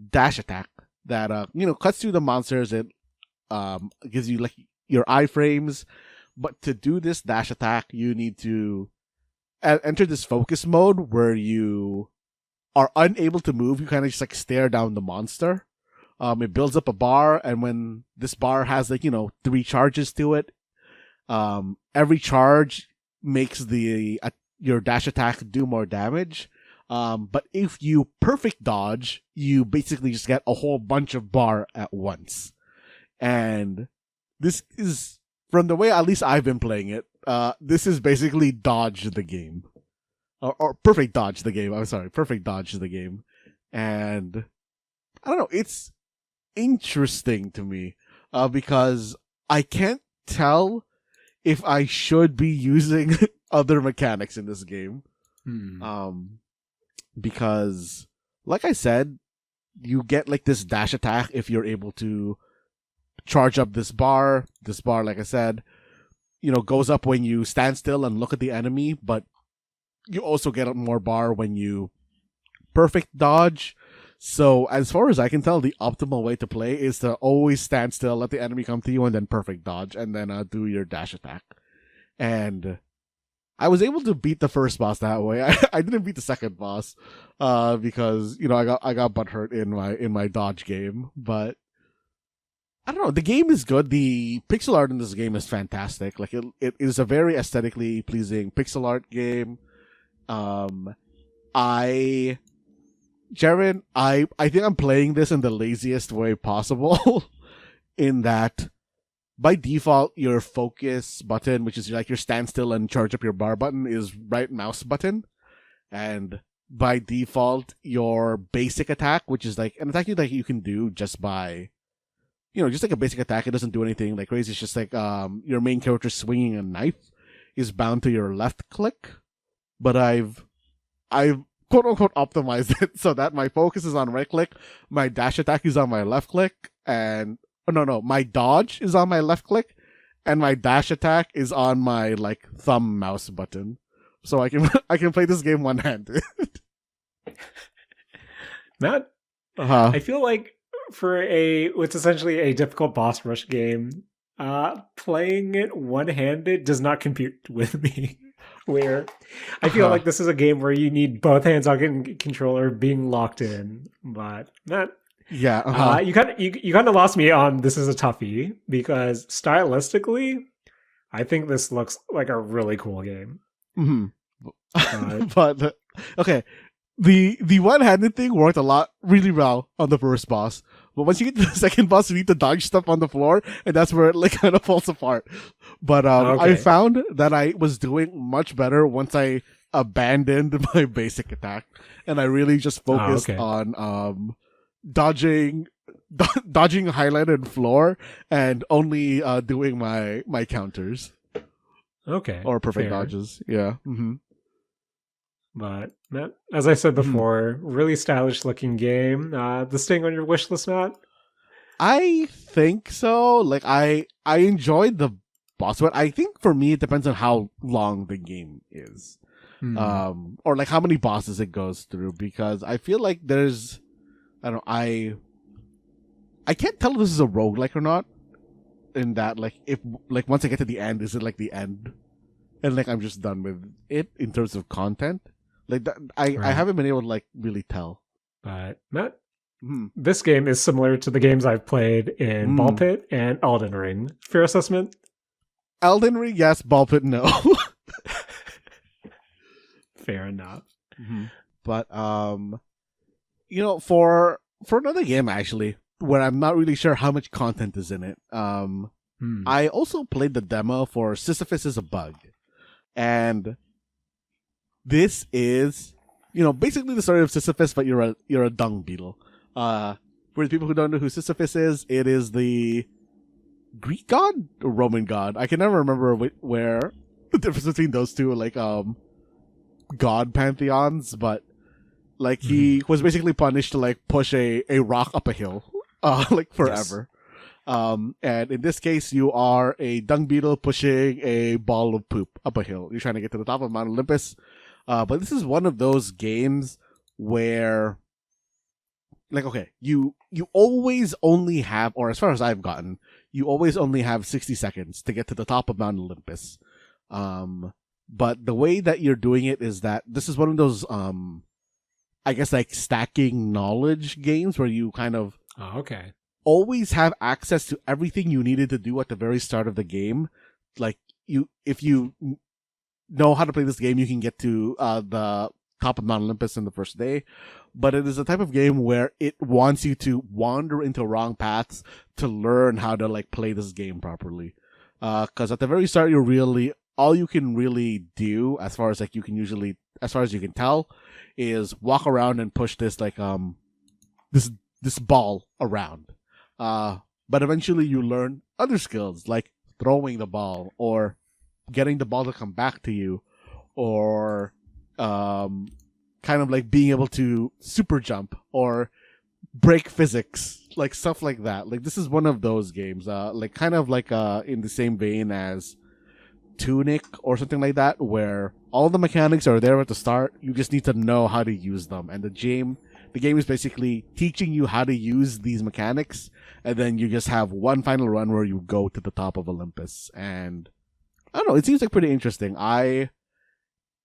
dash attack that cuts through the monsters. It gives you like your iframes, but to do this dash attack, you need to enter this focus mode where you are unable to move. You kind of just like stare down the monster. It builds up a bar, and when this bar has like 3 charges to it, every charge makes your dash attack do more damage. But if you perfect dodge, you basically just get a whole bunch of bar at once. And this is, from the way at least I've been playing it, this is basically dodge the game. Or perfect dodge the game. I'm sorry, perfect dodge the game. And I don't know, it's interesting to me because I can't tell if I should be using other mechanics in this game. Because like I said, you get like this dash attack if you're able to charge up this bar. This bar, like I said, goes up when you stand still and look at the enemy, but you also get more bar when you perfect dodge. So as far as I can tell, the optimal way to play is to always stand still, let the enemy come to you, and then perfect dodge, and then do your dash attack. And I was able to beat the first boss that way. I didn't beat the second boss because I got butthurt in my dodge game. But I don't know. The game is good. The pixel art in this game is fantastic. Like it is a very aesthetically pleasing pixel art game. Jaren, I think I'm playing this in the laziest way possible. In that, by default, your focus button, which is like your stand still and charge up your bar button, is right mouse button. And by default, your basic attack, which is like an attack you can do just by, just like a basic attack. It doesn't do anything like crazy. It's just like your main character swinging a knife is bound to your left click. But I've quote unquote optimized it so that my focus is on right click, my dash attack is on my left click, and my dodge is on my left click, and my dash attack is on my like thumb mouse button. So I can play this game one-handed. Matt, I feel like for what's essentially a difficult boss rush game, playing it one-handed does not compute with me. Where I feel like this is a game where you need both hands on controller being locked in. But Matt, you kind of lost me on this is a toughie because stylistically, I think this looks like a really cool game. Mm-hmm. But okay, the one-handed thing worked really well on the first boss. But once you get to the second boss, you need to dodge stuff on the floor, and that's where it like kind of falls apart. But I found that I was doing much better once I abandoned my basic attack, and I really just focused on dodging highlighted floor and only doing my counters. Okay. Or perfect dodges. Yeah. Mm-hmm. But Matt, as I said before, really stylish looking game. This thing on your wish list, Matt? I think so. Like I enjoyed the boss, but I think for me it depends on how long the game is. Or like how many bosses it goes through, because I feel like there's I can't tell if this is a roguelike or not. In that, like, if like once I get to the end, is it like the end? And like I'm just done with it in terms of content. Like that, I haven't been able to like really tell. But Matt, this game is similar to the games I've played in Ball Pit and Elden Ring. Fair assessment? Elden Ring, yes. Ball Pit, no. Fair enough. But for another game actually, where I'm not really sure how much content is in it. I also played the demo for Sisyphus is a Bug. And this is, basically the story of Sisyphus, but you're a dung beetle. For the people who don't know who Sisyphus is, it is the Greek god or Roman god. I can never remember where the difference between those two, like, god pantheons, but like he was basically punished to like push a rock up a hill. Like forever. Yes. And in this case, you are a dung beetle pushing a ball of poop up a hill. You're trying to get to the top of Mount Olympus. But this is one of those games where, like, okay, you always only have, or as far as I've gotten, you always only have 60 seconds to get to the top of Mount Olympus. But the way that you're doing it is that this is one of those, I guess, like, stacking knowledge games where you kind of always have access to everything you needed to do at the very start of the game. Like, if you know how to play this game, you can get to the top of Mount Olympus in the first day. But it is a type of game where it wants you to wander into wrong paths to learn how to like play this game properly. Because at the very start, you're really all you can really do, as far as you can tell, is walk around and push this this ball around. But eventually you learn other skills like throwing the ball or getting the ball to come back to you, or kind of like being able to super jump or break physics, like stuff like that. Like this is one of those games, like kind of like in the same vein as Tunic or something like that, where all the mechanics are there at the start. You just need to know how to use them, and the game is basically teaching you how to use these mechanics, and then you just have one final run where you go to the top of Olympus. And I don't know, it seems like pretty interesting. I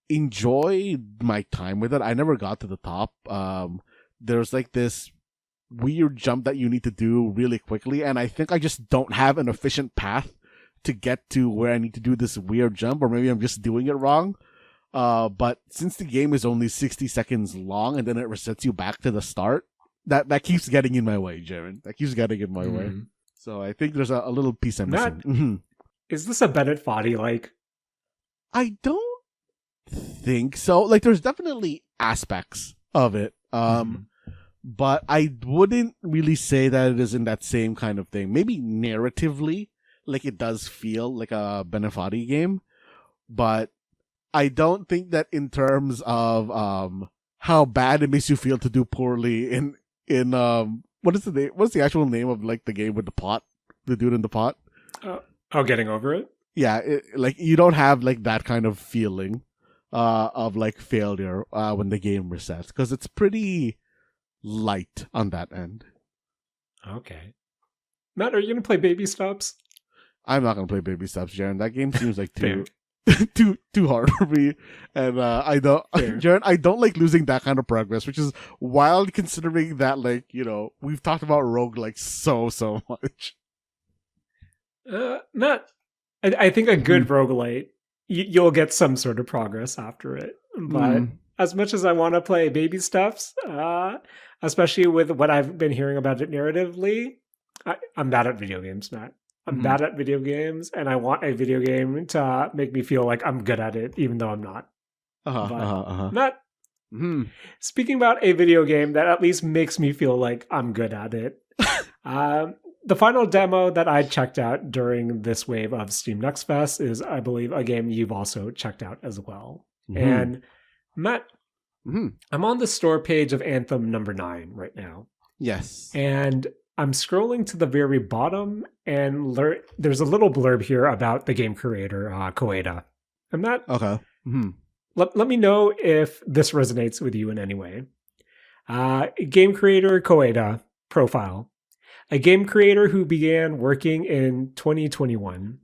enjoyed my time with it. I never got to the top. There's like this weird jump that you need to do really quickly, and I think I just don't have an efficient path to get to where I need to do this weird jump, or maybe I'm just doing it wrong. But since the game is only 60 seconds long and then it resets you back to the start, that keeps getting in my way, Jaren. That keeps getting in my way. So I think there's a little piece I'm missing. Is this a Bennett Foddy like? I don't think so. Like, there's definitely aspects of it. But I wouldn't really say that it isn't that same kind of thing. Maybe narratively, like it does feel like a Bennett Foddy game, but I don't think that in terms of how bad it makes you feel to do poorly in what is the name? What's the actual name of like the game with the pot? The dude in the pot? Getting over it? Yeah, like you don't have like that kind of feeling of like failure when the game resets, because it's pretty light on that end. Okay. Matt, are you gonna play Baby Steps? I'm not gonna play Baby Steps, Jaren. That game seems like too hard for me, and I don't, Jaren, I don't like losing that kind of progress, which is wild considering that, like, you know, we've talked about roguelike so much. Matt, I think a good roguelite, you'll get some sort of progress after it, but as much as I want to play Baby Steps, especially with what I've been hearing about it narratively, I'm bad at video games, Matt. I'm bad at video games, and I want a video game to make me feel like I'm good at it, even though I'm not. Matt, speaking about a video game that at least makes me feel like I'm good at it, the final demo that I checked out during this wave of Steam Next Fest is, I believe, a game you've also checked out as well. And Matt, I'm on the store page of Anthem number 9 right now. Yes. And I'm scrolling to the very bottom, and there's a little blurb here about the game creator, Koeda. I'm not... Okay. Let me know if this resonates with you in any way. Game creator Koeda, profile. A game creator who began working in 2021.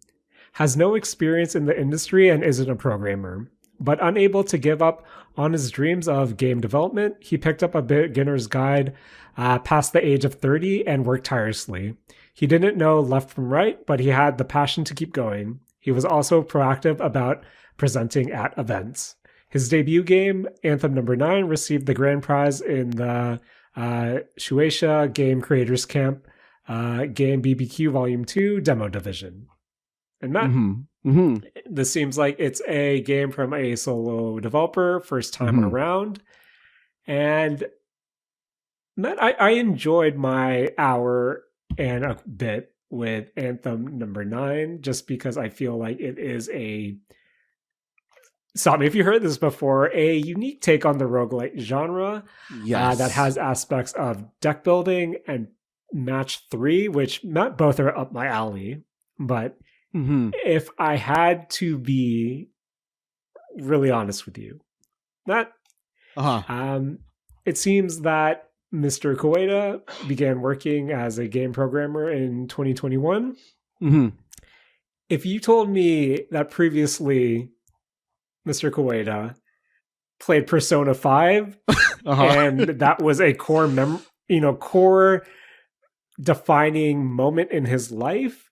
Has no experience in the industry and isn't a programmer. But unable to give up on his dreams of game development, he picked up a beginner's guide past the age of 30 and worked tirelessly. He didn't know left from right, but he had the passion to keep going. He was also proactive about presenting at events. His debut game, Anthem number 9, received the grand prize in the Shueisha Game Creators Camp Game BBQ Volume 2 Demo Division. And Matt, this seems like it's a game from a solo developer, first time around. And Matt, I enjoyed my hour and a bit with Anthem number 9, just because I feel like it is stop me if you heard this before, a unique take on the roguelike genre. Yes. That has aspects of deck building and match 3, which not both are up my alley. But if I had to be really honest with you, Matt, it seems that Mr. Koeda began working as a game programmer in 2021. If you told me that previously Mr. Koeda played Persona 5 and that was a core defining moment in his life,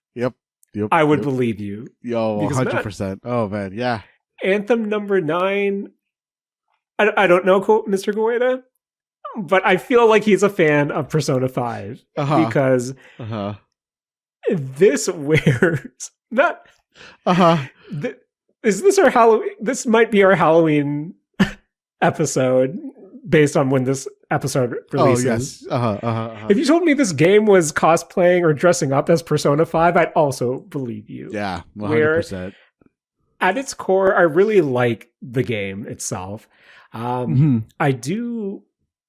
I would believe you. Yo, 100%. Oh man, yeah. Anthem number 9, I don't know Mr. Koeda, but I feel like he's a fan of Persona 5 because this wears not. Is this our Halloween? This might be our Halloween episode based on when this episode releases. Oh yes. If you told me this game was cosplaying or dressing up as Persona 5, I'd also believe you. Yeah, 100%. At its core, I really like the game itself. I do.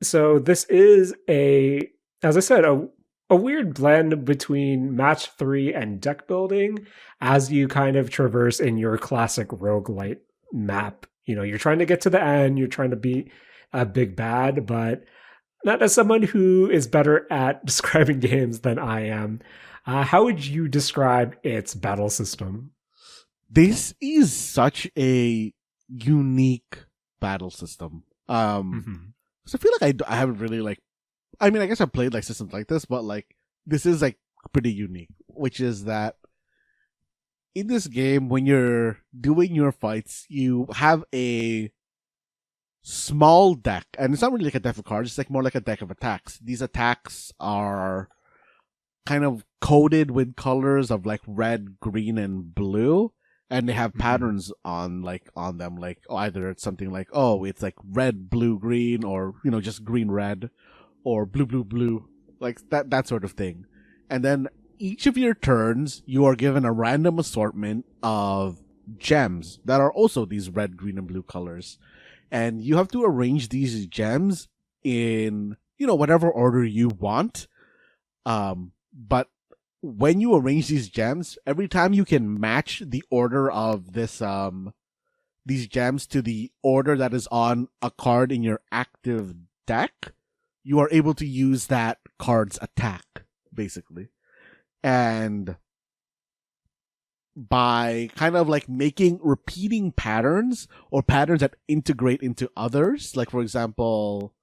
So this is as I said, a weird blend between match 3 and deck building as you kind of traverse in your classic roguelite map. You're trying to get to the end, you're trying to beat a big bad, but not as someone who is better at describing games than I am. How would you describe its battle system? This is such a unique battle system. So I feel like I haven't really I guess I've played systems like this, but this is pretty unique, which is that in this game, when you're doing your fights, you have a small deck, and it's not really a deck of cards, it's more like a deck of attacks. These attacks are kind of coded with colors of red, green, and blue, and they have patterns on them, either it's something it's red, blue, green, or just green, red, or blue, blue, blue, that sort of thing. And then each of your turns, you are given a random assortment of gems that are also these red, green, and blue colors. And you have to arrange these gems in, whatever order you want. But when you arrange these gems, every time you can match the order of these gems to the order that is on a card in your active deck, you are able to use that card's attack, basically. And by kind of making repeating patterns or patterns that integrate into others, for example,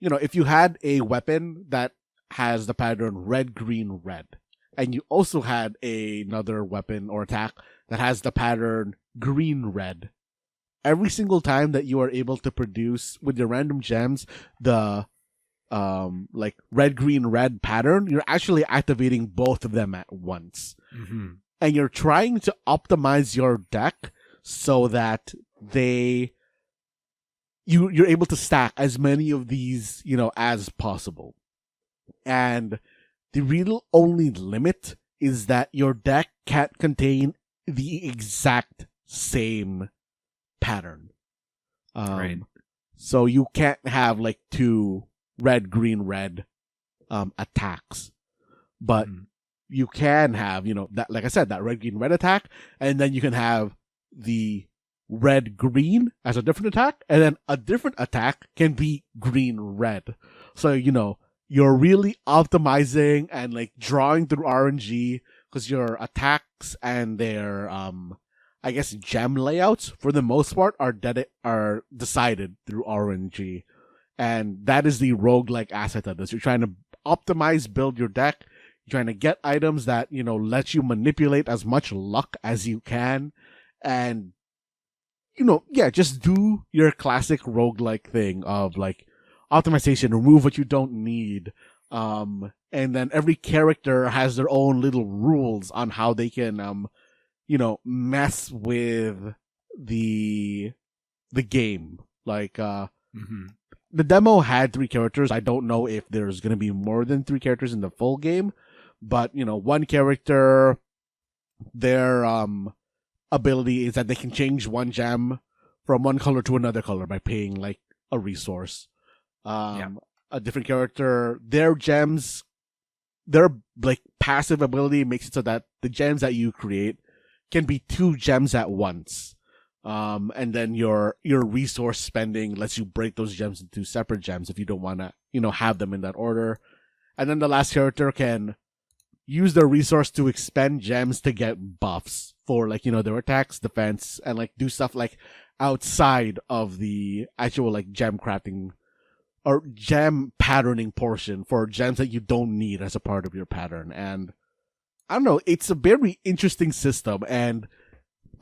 if you had a weapon that has the pattern red, green, red, and you also had another weapon or attack that has the pattern green, red, every single time that you are able to produce with your random gems the red, green, red pattern, you're actually activating both of them at once. And you're trying to optimize your deck so that you're able to stack as many of these, as possible. And the real only limit is that your deck can't contain the exact same pattern. Right. So you can't have two red, green, red attacks. But you can have, that, like I said, that red, green, red attack, and then you can have the red, green as a different attack, and then a different attack can be green, red. So, you're really optimizing and drawing through RNG, because your attacks and their, I guess, gem layouts, for the most part, are decided through RNG. And that is the roguelike asset of this. You're trying to optimize, build your deck. You're trying to get items that, let you manipulate as much luck as you can. And, just do your classic roguelike thing of optimization, remove what you don't need. And then every character has their own little rules on how they can, mess with the game. The demo had 3 characters. I don't know if there's going to be more than 3 characters in the full game, but one character, their ability is that they can change one gem from one color to another color by paying a resource. A different character, their gems, their passive ability makes it so that the gems that you create can be 2 gems at once. And then your resource spending lets you break those gems into separate gems if you don't want to, have them in that order. And then the last character can use their resource to expend gems to get buffs for their attacks, defense, and do stuff outside of the actual gem crafting or gem patterning portion for gems that you don't need as a part of your pattern. And I don't know, it's a very interesting system, and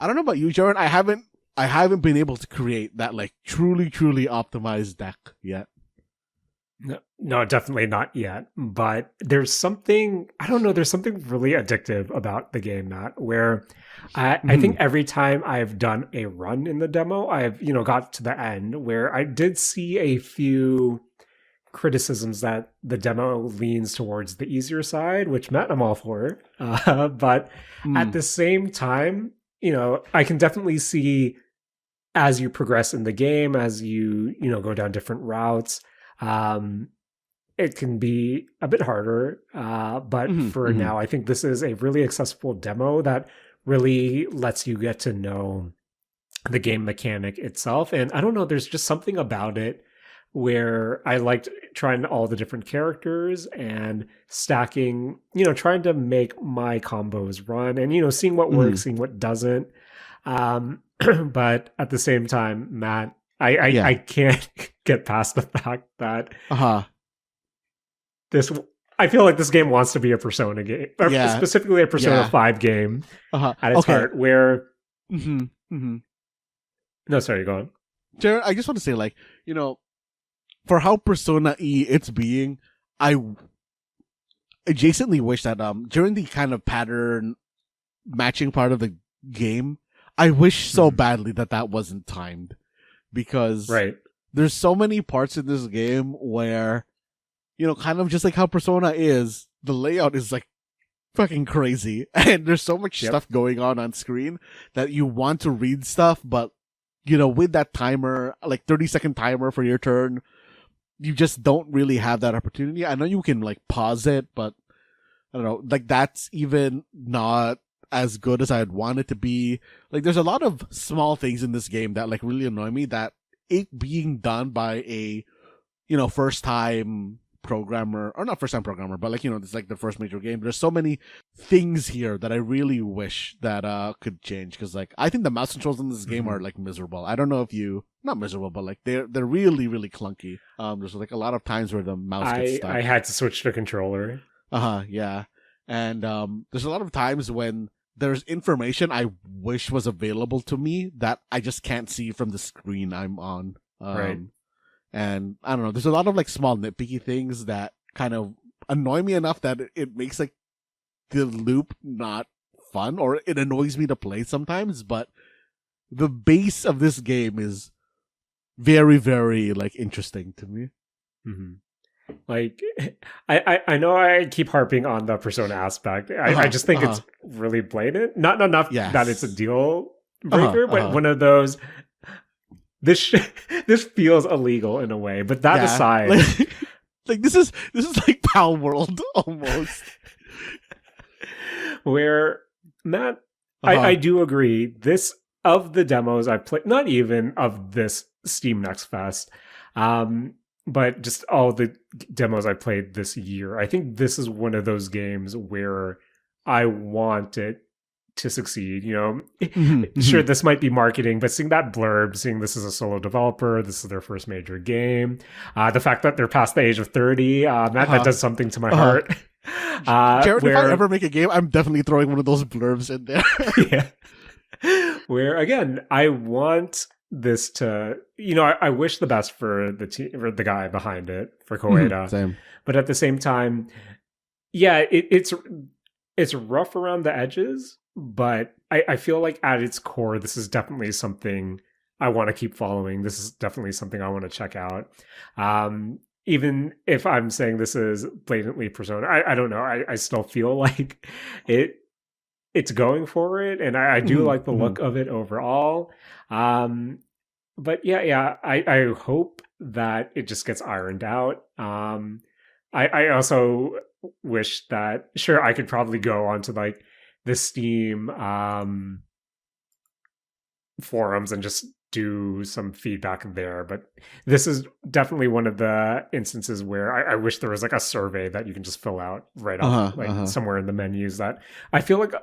I don't know about you, Jaren. I haven't been able to create that truly optimized deck yet. No, definitely not yet. But there's something, I don't know, there's something really addictive about the game, Matt, where I think every time I've done a run in the demo, I've, got to the end where I did see a few criticisms that the demo leans towards the easier side, which, Matt, I'm all for. But at the same time, I can definitely see as you progress in the game, as you go down different routes, it can be a bit harder. But for now, I think this is a really accessible demo that really lets you get to know the game mechanic itself. And I don't know, there's just something about it where I liked trying all the different characters and stacking, trying to make my combos run and, seeing what works, seeing what doesn't. But at the same time, Matt, I can't get past the fact that I feel like this game wants to be a Persona game, or specifically a Persona 5 game at its heart, where... No, sorry, go on. Jared, I just want to say, like, for how Persona E it's being, I adjacently wish that during the kind of pattern matching part of the game, I wish so badly that wasn't timed. Because there's so many parts in this game where, kind of just like how Persona is, the layout is like fucking crazy. And there's so much stuff going on screen that you want to read stuff, but with that timer, like 30-second timer for your turn, you just don't really have that opportunity. I know you can like pause it, but I don't know, like that's even not as good as I'd want it to be. Like there's a lot of small things in this game that like really annoy me, that it being done by a, first time programmer, or not first time programmer, but like, it's like the first major game. There's so many things here that I really wish that could change, because like I think the mouse controls in this game are like miserable. I don't know if not miserable, but like they're really, really clunky. There's like a lot of times where the mouse gets stuck. I had to switch to controller. Yeah. And there's a lot of times when there's information I wish was available to me that I just can't see from the screen I'm on. And I don't know, there's a lot of like small nitpicky things that kind of annoy me enough that it makes like the loop not fun, or it annoys me to play sometimes. But the base of this game is very, very like interesting to me. Like I know I keep harping on the Persona aspect. I just think it's really blatant. Not enough that it's a deal breaker, but one of those. This feels illegal in a way, but that aside, like this is like Pal World almost. Where Matt, I do agree. This of the demos I've played, not even of this Steam Next Fest, but just all the demos I played this year. I think this is one of those games where I want it to succeed. Sure, this might be marketing, but seeing that blurb, seeing this is a solo developer, this is their first major game, the fact that they're past the age of 30, that does something to my heart. Jared, if I ever make a game, I'm definitely throwing one of those blurbs in there. Where again, I want this to, I wish the best for the team, for the guy behind it, for Koeda. Same. But at the same time, it's rough around the edges. But I feel like at its core, this is definitely something I want to keep following. This is definitely something I want to check out. Even if I'm saying this is blatantly Persona, I don't know. I still feel like it's going for it. And I do like the look of it overall. But I hope that it just gets ironed out. I also wish that, sure, I could probably go onto like the Steam forums and just do some feedback there, but this is definitely one of the instances where I wish there was like a survey that you can just fill out right off, somewhere in the menus. That I feel like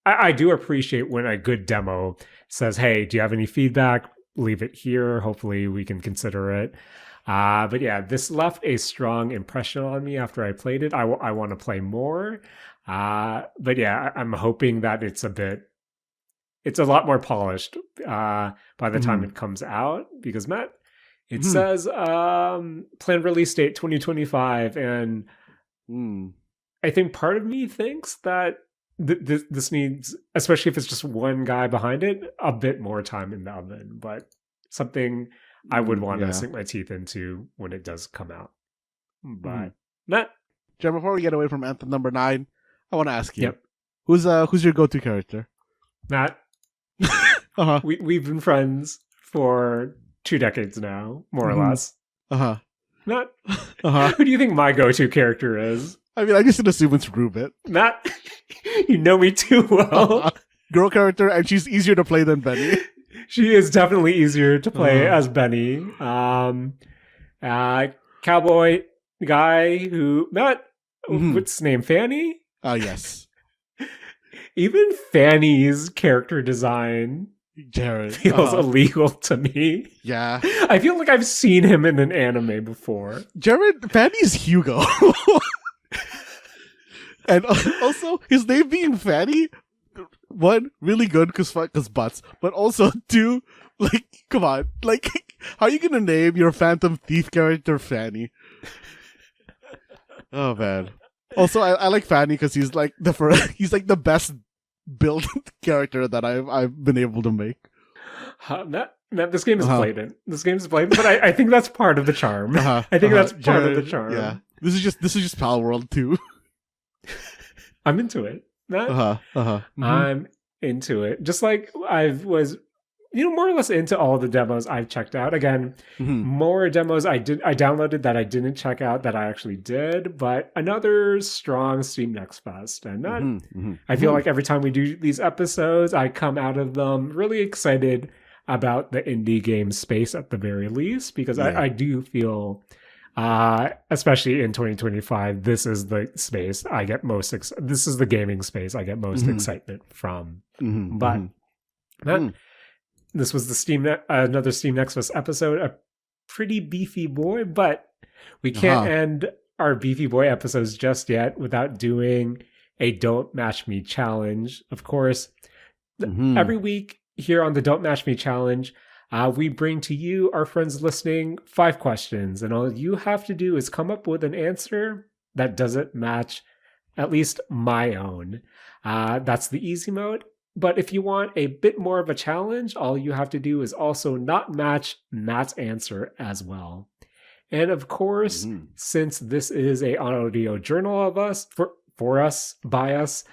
I do appreciate when a good demo says, "Hey, do you have any feedback? Leave it here. Hopefully, we can consider it." But yeah, this left a strong impression on me after I played it. I want to play more. But yeah, I'm hoping that it's a lot more polished by the time it comes out, because Matt, it says planned release date 2025, and I think part of me thinks that this needs, especially if it's just one guy behind it, a bit more time in the oven, but something I would want to sink my teeth into when it does come out. But Matt, Jen, before we get away from Anthem number 9, I want to ask you, who's your go-to character? Matt, we've been friends for 2 decades now, more or less. Uh-huh. Matt, who do you think my go-to character is? I mean, I just assume it's Rubit. Matt, you know me too well. Girl character, and she's easier to play than Benny. She is definitely easier to play as Benny. Cowboy guy who, Matt, what's his name? Fanny? Yes. Even Fanny's character design Jaren feels illegal to me. Yeah. I feel like I've seen him in an anime before. Fanny's Hugo. And also, his name being Fanny, one, really good because butts, but also two, like, come on, like, how are you gonna name your Phantom Thief character Fanny? Oh man. Also, I like Fanny because he's like the best built character that I've been able to make. Matt, this game is blatant. This game is blatant, but I think that's part of the charm. I think that's part of the charm. Yeah. This is just Pal World 2. I'm into it. Matt, I'm into it. Just like I was, more or less into all the demos I've checked out. Again, more demos I downloaded that I didn't check out that I actually did, but another strong Steam Next Fest. And I feel like every time we do these episodes, I come out of them really excited about the indie game space at the very least, because I do feel, especially in 2025, this is the space I get most, this is the gaming space I get most excitement from. But this was the another Steam Next Fest episode, a pretty beefy boy, but we can't end our beefy boy episodes just yet without doing a Don't Match Me challenge. Of course, every week here on the Don't Match Me challenge, we bring to you, our friends listening, 5 questions, and all you have to do is come up with an answer that doesn't match at least my own. That's the easy mode. But if you want a bit more of a challenge, all you have to do is also not match Matt's answer as well. And of course, since this is an audio journal of us, for us, by us,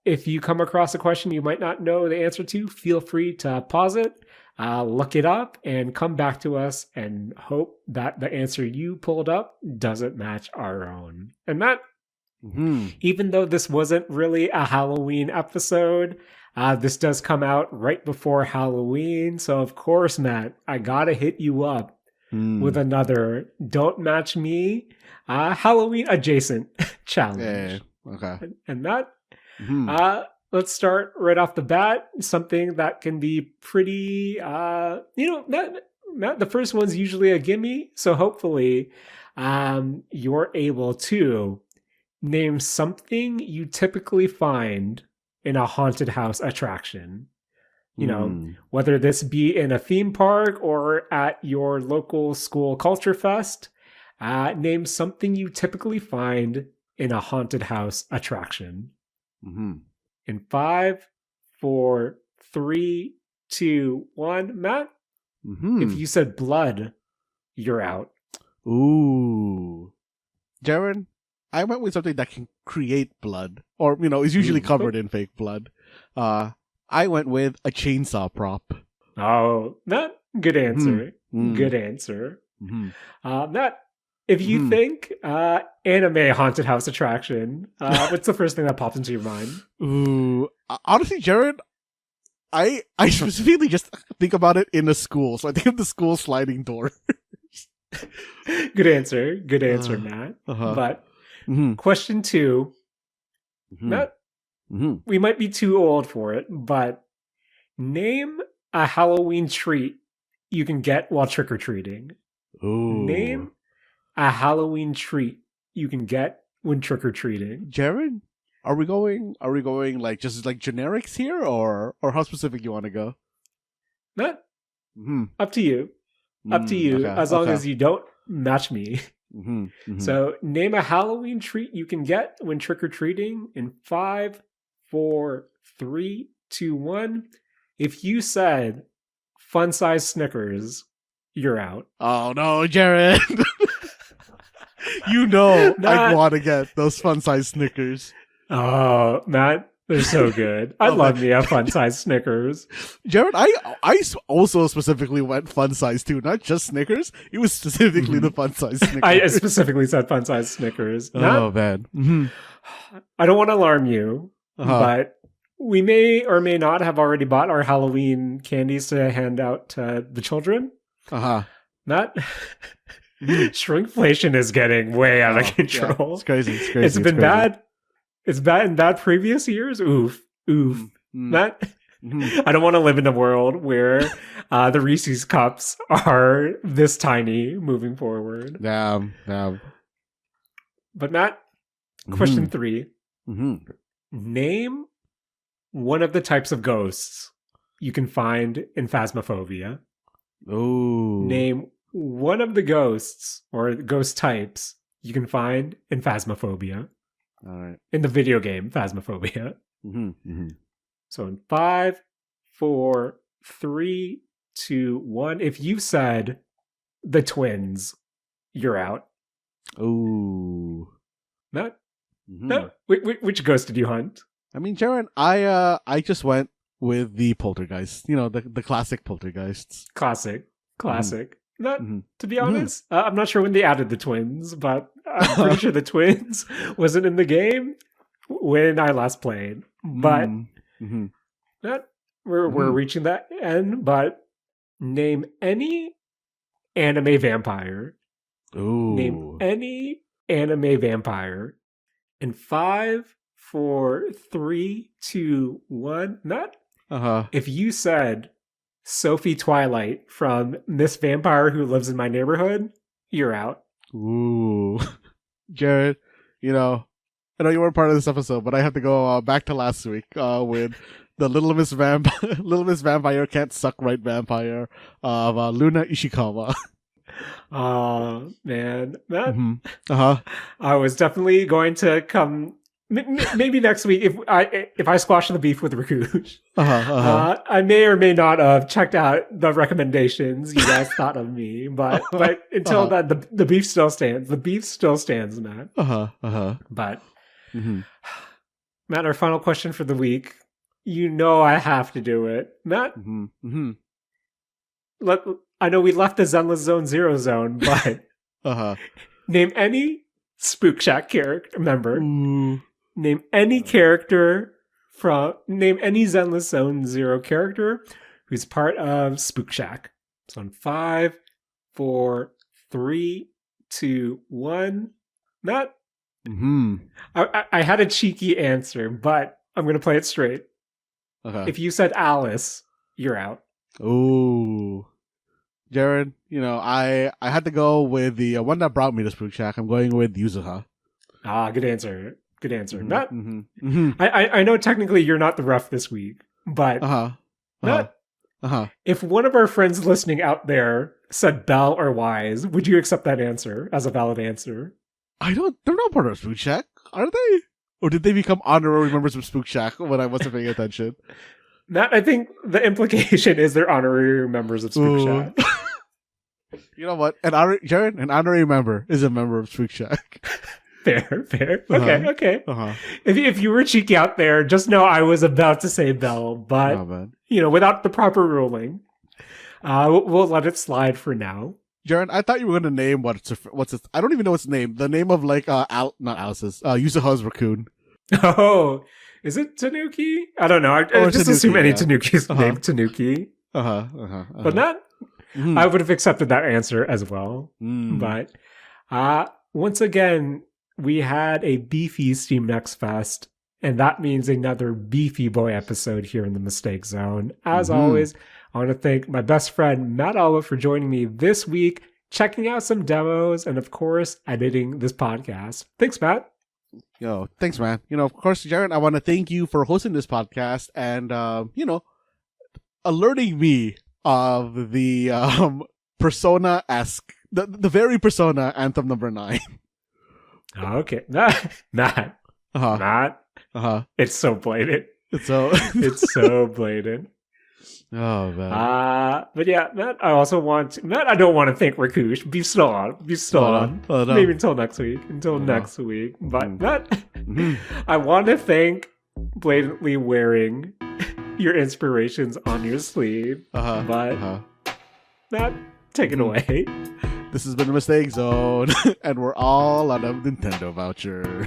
if you come across a question you might not know the answer to, feel free to pause it, look it up, and come back to us and hope that the answer you pulled up doesn't match our own. And Matt, even though this wasn't really a Halloween episode, this does come out right before Halloween. So of course, Matt, I gotta hit you up with another Don't Match Me Halloween adjacent challenge. Yeah, okay. And Matt, let's start right off the bat. Something that can be pretty, Matt, the first one's usually a gimme. So hopefully you're able to name something you typically find in a haunted house attraction. Whether this be in a theme park or at your local school culture fest, name something you typically find in a haunted house attraction. In 5, 4, 3, 2, 1, Matt, if you said blood, you're out. Ooh. Jaren, I went with something that can create blood, or, is usually covered in fake blood. I went with a chainsaw prop. Oh, Matt, good answer. Good answer. Matt, if you think anime haunted house attraction, what's the first thing that pops into your mind? Ooh, honestly, Jared, I specifically just think about it in a school, so I think of the school sliding door. Good answer, Matt. But question 2, Matt, we might be too old for it, but name a Halloween treat you can get while trick-or-treating. Ooh. Name a Halloween treat you can get when trick-or-treating. Jared, are we going like just like generics here, or how specific you want to go? Matt, up to you. Up to you, okay, as long as you don't match me. So name a Halloween treat you can get when trick-or-treating in 5, 4, 3, 2, 1. If you said fun-size Snickers, you're out. Oh no, Jared. I want to get those fun-size Snickers. Oh, Matt, They're so good. I love me a fun-sized Snickers. Jared, I also specifically went fun size too, not just Snickers. It was specifically the fun size Snickers. I specifically said fun-sized Snickers. Oh, man. Mm-hmm. I don't want to alarm you, but we may or may not have already bought our Halloween candies to hand out to the children. Not... Shrinkflation is getting way out of control. Yeah. It's crazy. It's been bad. It's bad in bad previous years. Oof. Matt, I don't want to live in a world where the Reese's cups are this tiny moving forward. Damn. But Matt, question 3. Name one of the types of ghosts you can find in Phasmophobia. Oh. Name one of the ghosts or ghost types you can find in Phasmophobia. All right. In the video game Phasmophobia. So in 5, 4, 3, 2, 1. If you said the twins, you're out. Oh. Matt? No. Which ghost did you hunt? I mean, Jaren, I just went with the poltergeist. You know, the classic poltergeists. Classic. To be honest, I'm not sure when they added the twins, but I'm pretty sure the twins wasn't in the game when I last played. But we're reaching that end. But name any anime vampire. Ooh. Name any anime vampire. In 5, 4, 3, 2, 1. Matt? If you said Sophie Twilight from Miss Vampire Who Lives in My Neighborhood, you're out. Ooh. Jared, I know you weren't part of this episode, but I have to go back to last week with the Little Miss Vampire Can't Suck Right Vampire of Luna Ishikawa. Man. That, I was definitely going to come... Maybe next week, if I squash the beef with Rakush, I may or may not have checked out the recommendations you guys thought of me, but until then, the beef still stands. The beef still stands, Matt. But Matt, our final question for the week. I have to do it, Matt. I know we left the Zenless Zone 0 zone, but name any Spook Shack character member. Name any character name any Zenless Zone 0 character who's part of Spook Shack. So in 5, 4, 3, 2, 1. Matt? I had a cheeky answer, but I'm going to play it straight. If you said Alice, you're out. Oh. Jared, I had to go with the one that brought me to Spook Shack. I'm going with Yuzuha. Good answer. Matt, I know technically you're not the ref this week, but Matt, if one of our friends listening out there said Bell or Wise, would you accept that answer as a valid answer? They're not part of Spook Shack, are they? Or did they become honorary members of Spook Shack when I wasn't paying attention? Matt, I think the implication is they're honorary members of Spook Shack. You know what? An honorary member is a member of Spook Shack. Fair. Okay. If you were cheeky out there, just know I was about to say Bell, but without the proper ruling, we'll let it slide for now. Jaren, I thought you were going to name what's it? I don't even know its name. The name of not Alice's, Yuzuha's raccoon. Oh, is it Tanuki? I don't know. I just Tanuki, assume any Tanuki's named Tanuki. But not. I would have accepted that answer as well. But once again, we had a beefy Steam Next Fest, and that means another beefy boy episode here in the Mistake Zone. As always, I want to thank my best friend Matt Alba for joining me this week, checking out some demos, and of course, editing this podcast. Thanks, Matt. Thanks, man. Of course, Jared, I want to thank you for hosting this podcast and, alerting me of the Persona-esque, the very Persona Anthem number 9. Okay. Matt. It's so blatant. It's so blatant. Oh, man. But yeah, Matt, I don't want to thank Rakush. Be still on. No. Maybe until next week. But Matt, I want to thank blatantly wearing your inspirations on your sleeve. But Matt, take it away. This has been the Mistake Zone, and we're all out of Nintendo vouchers.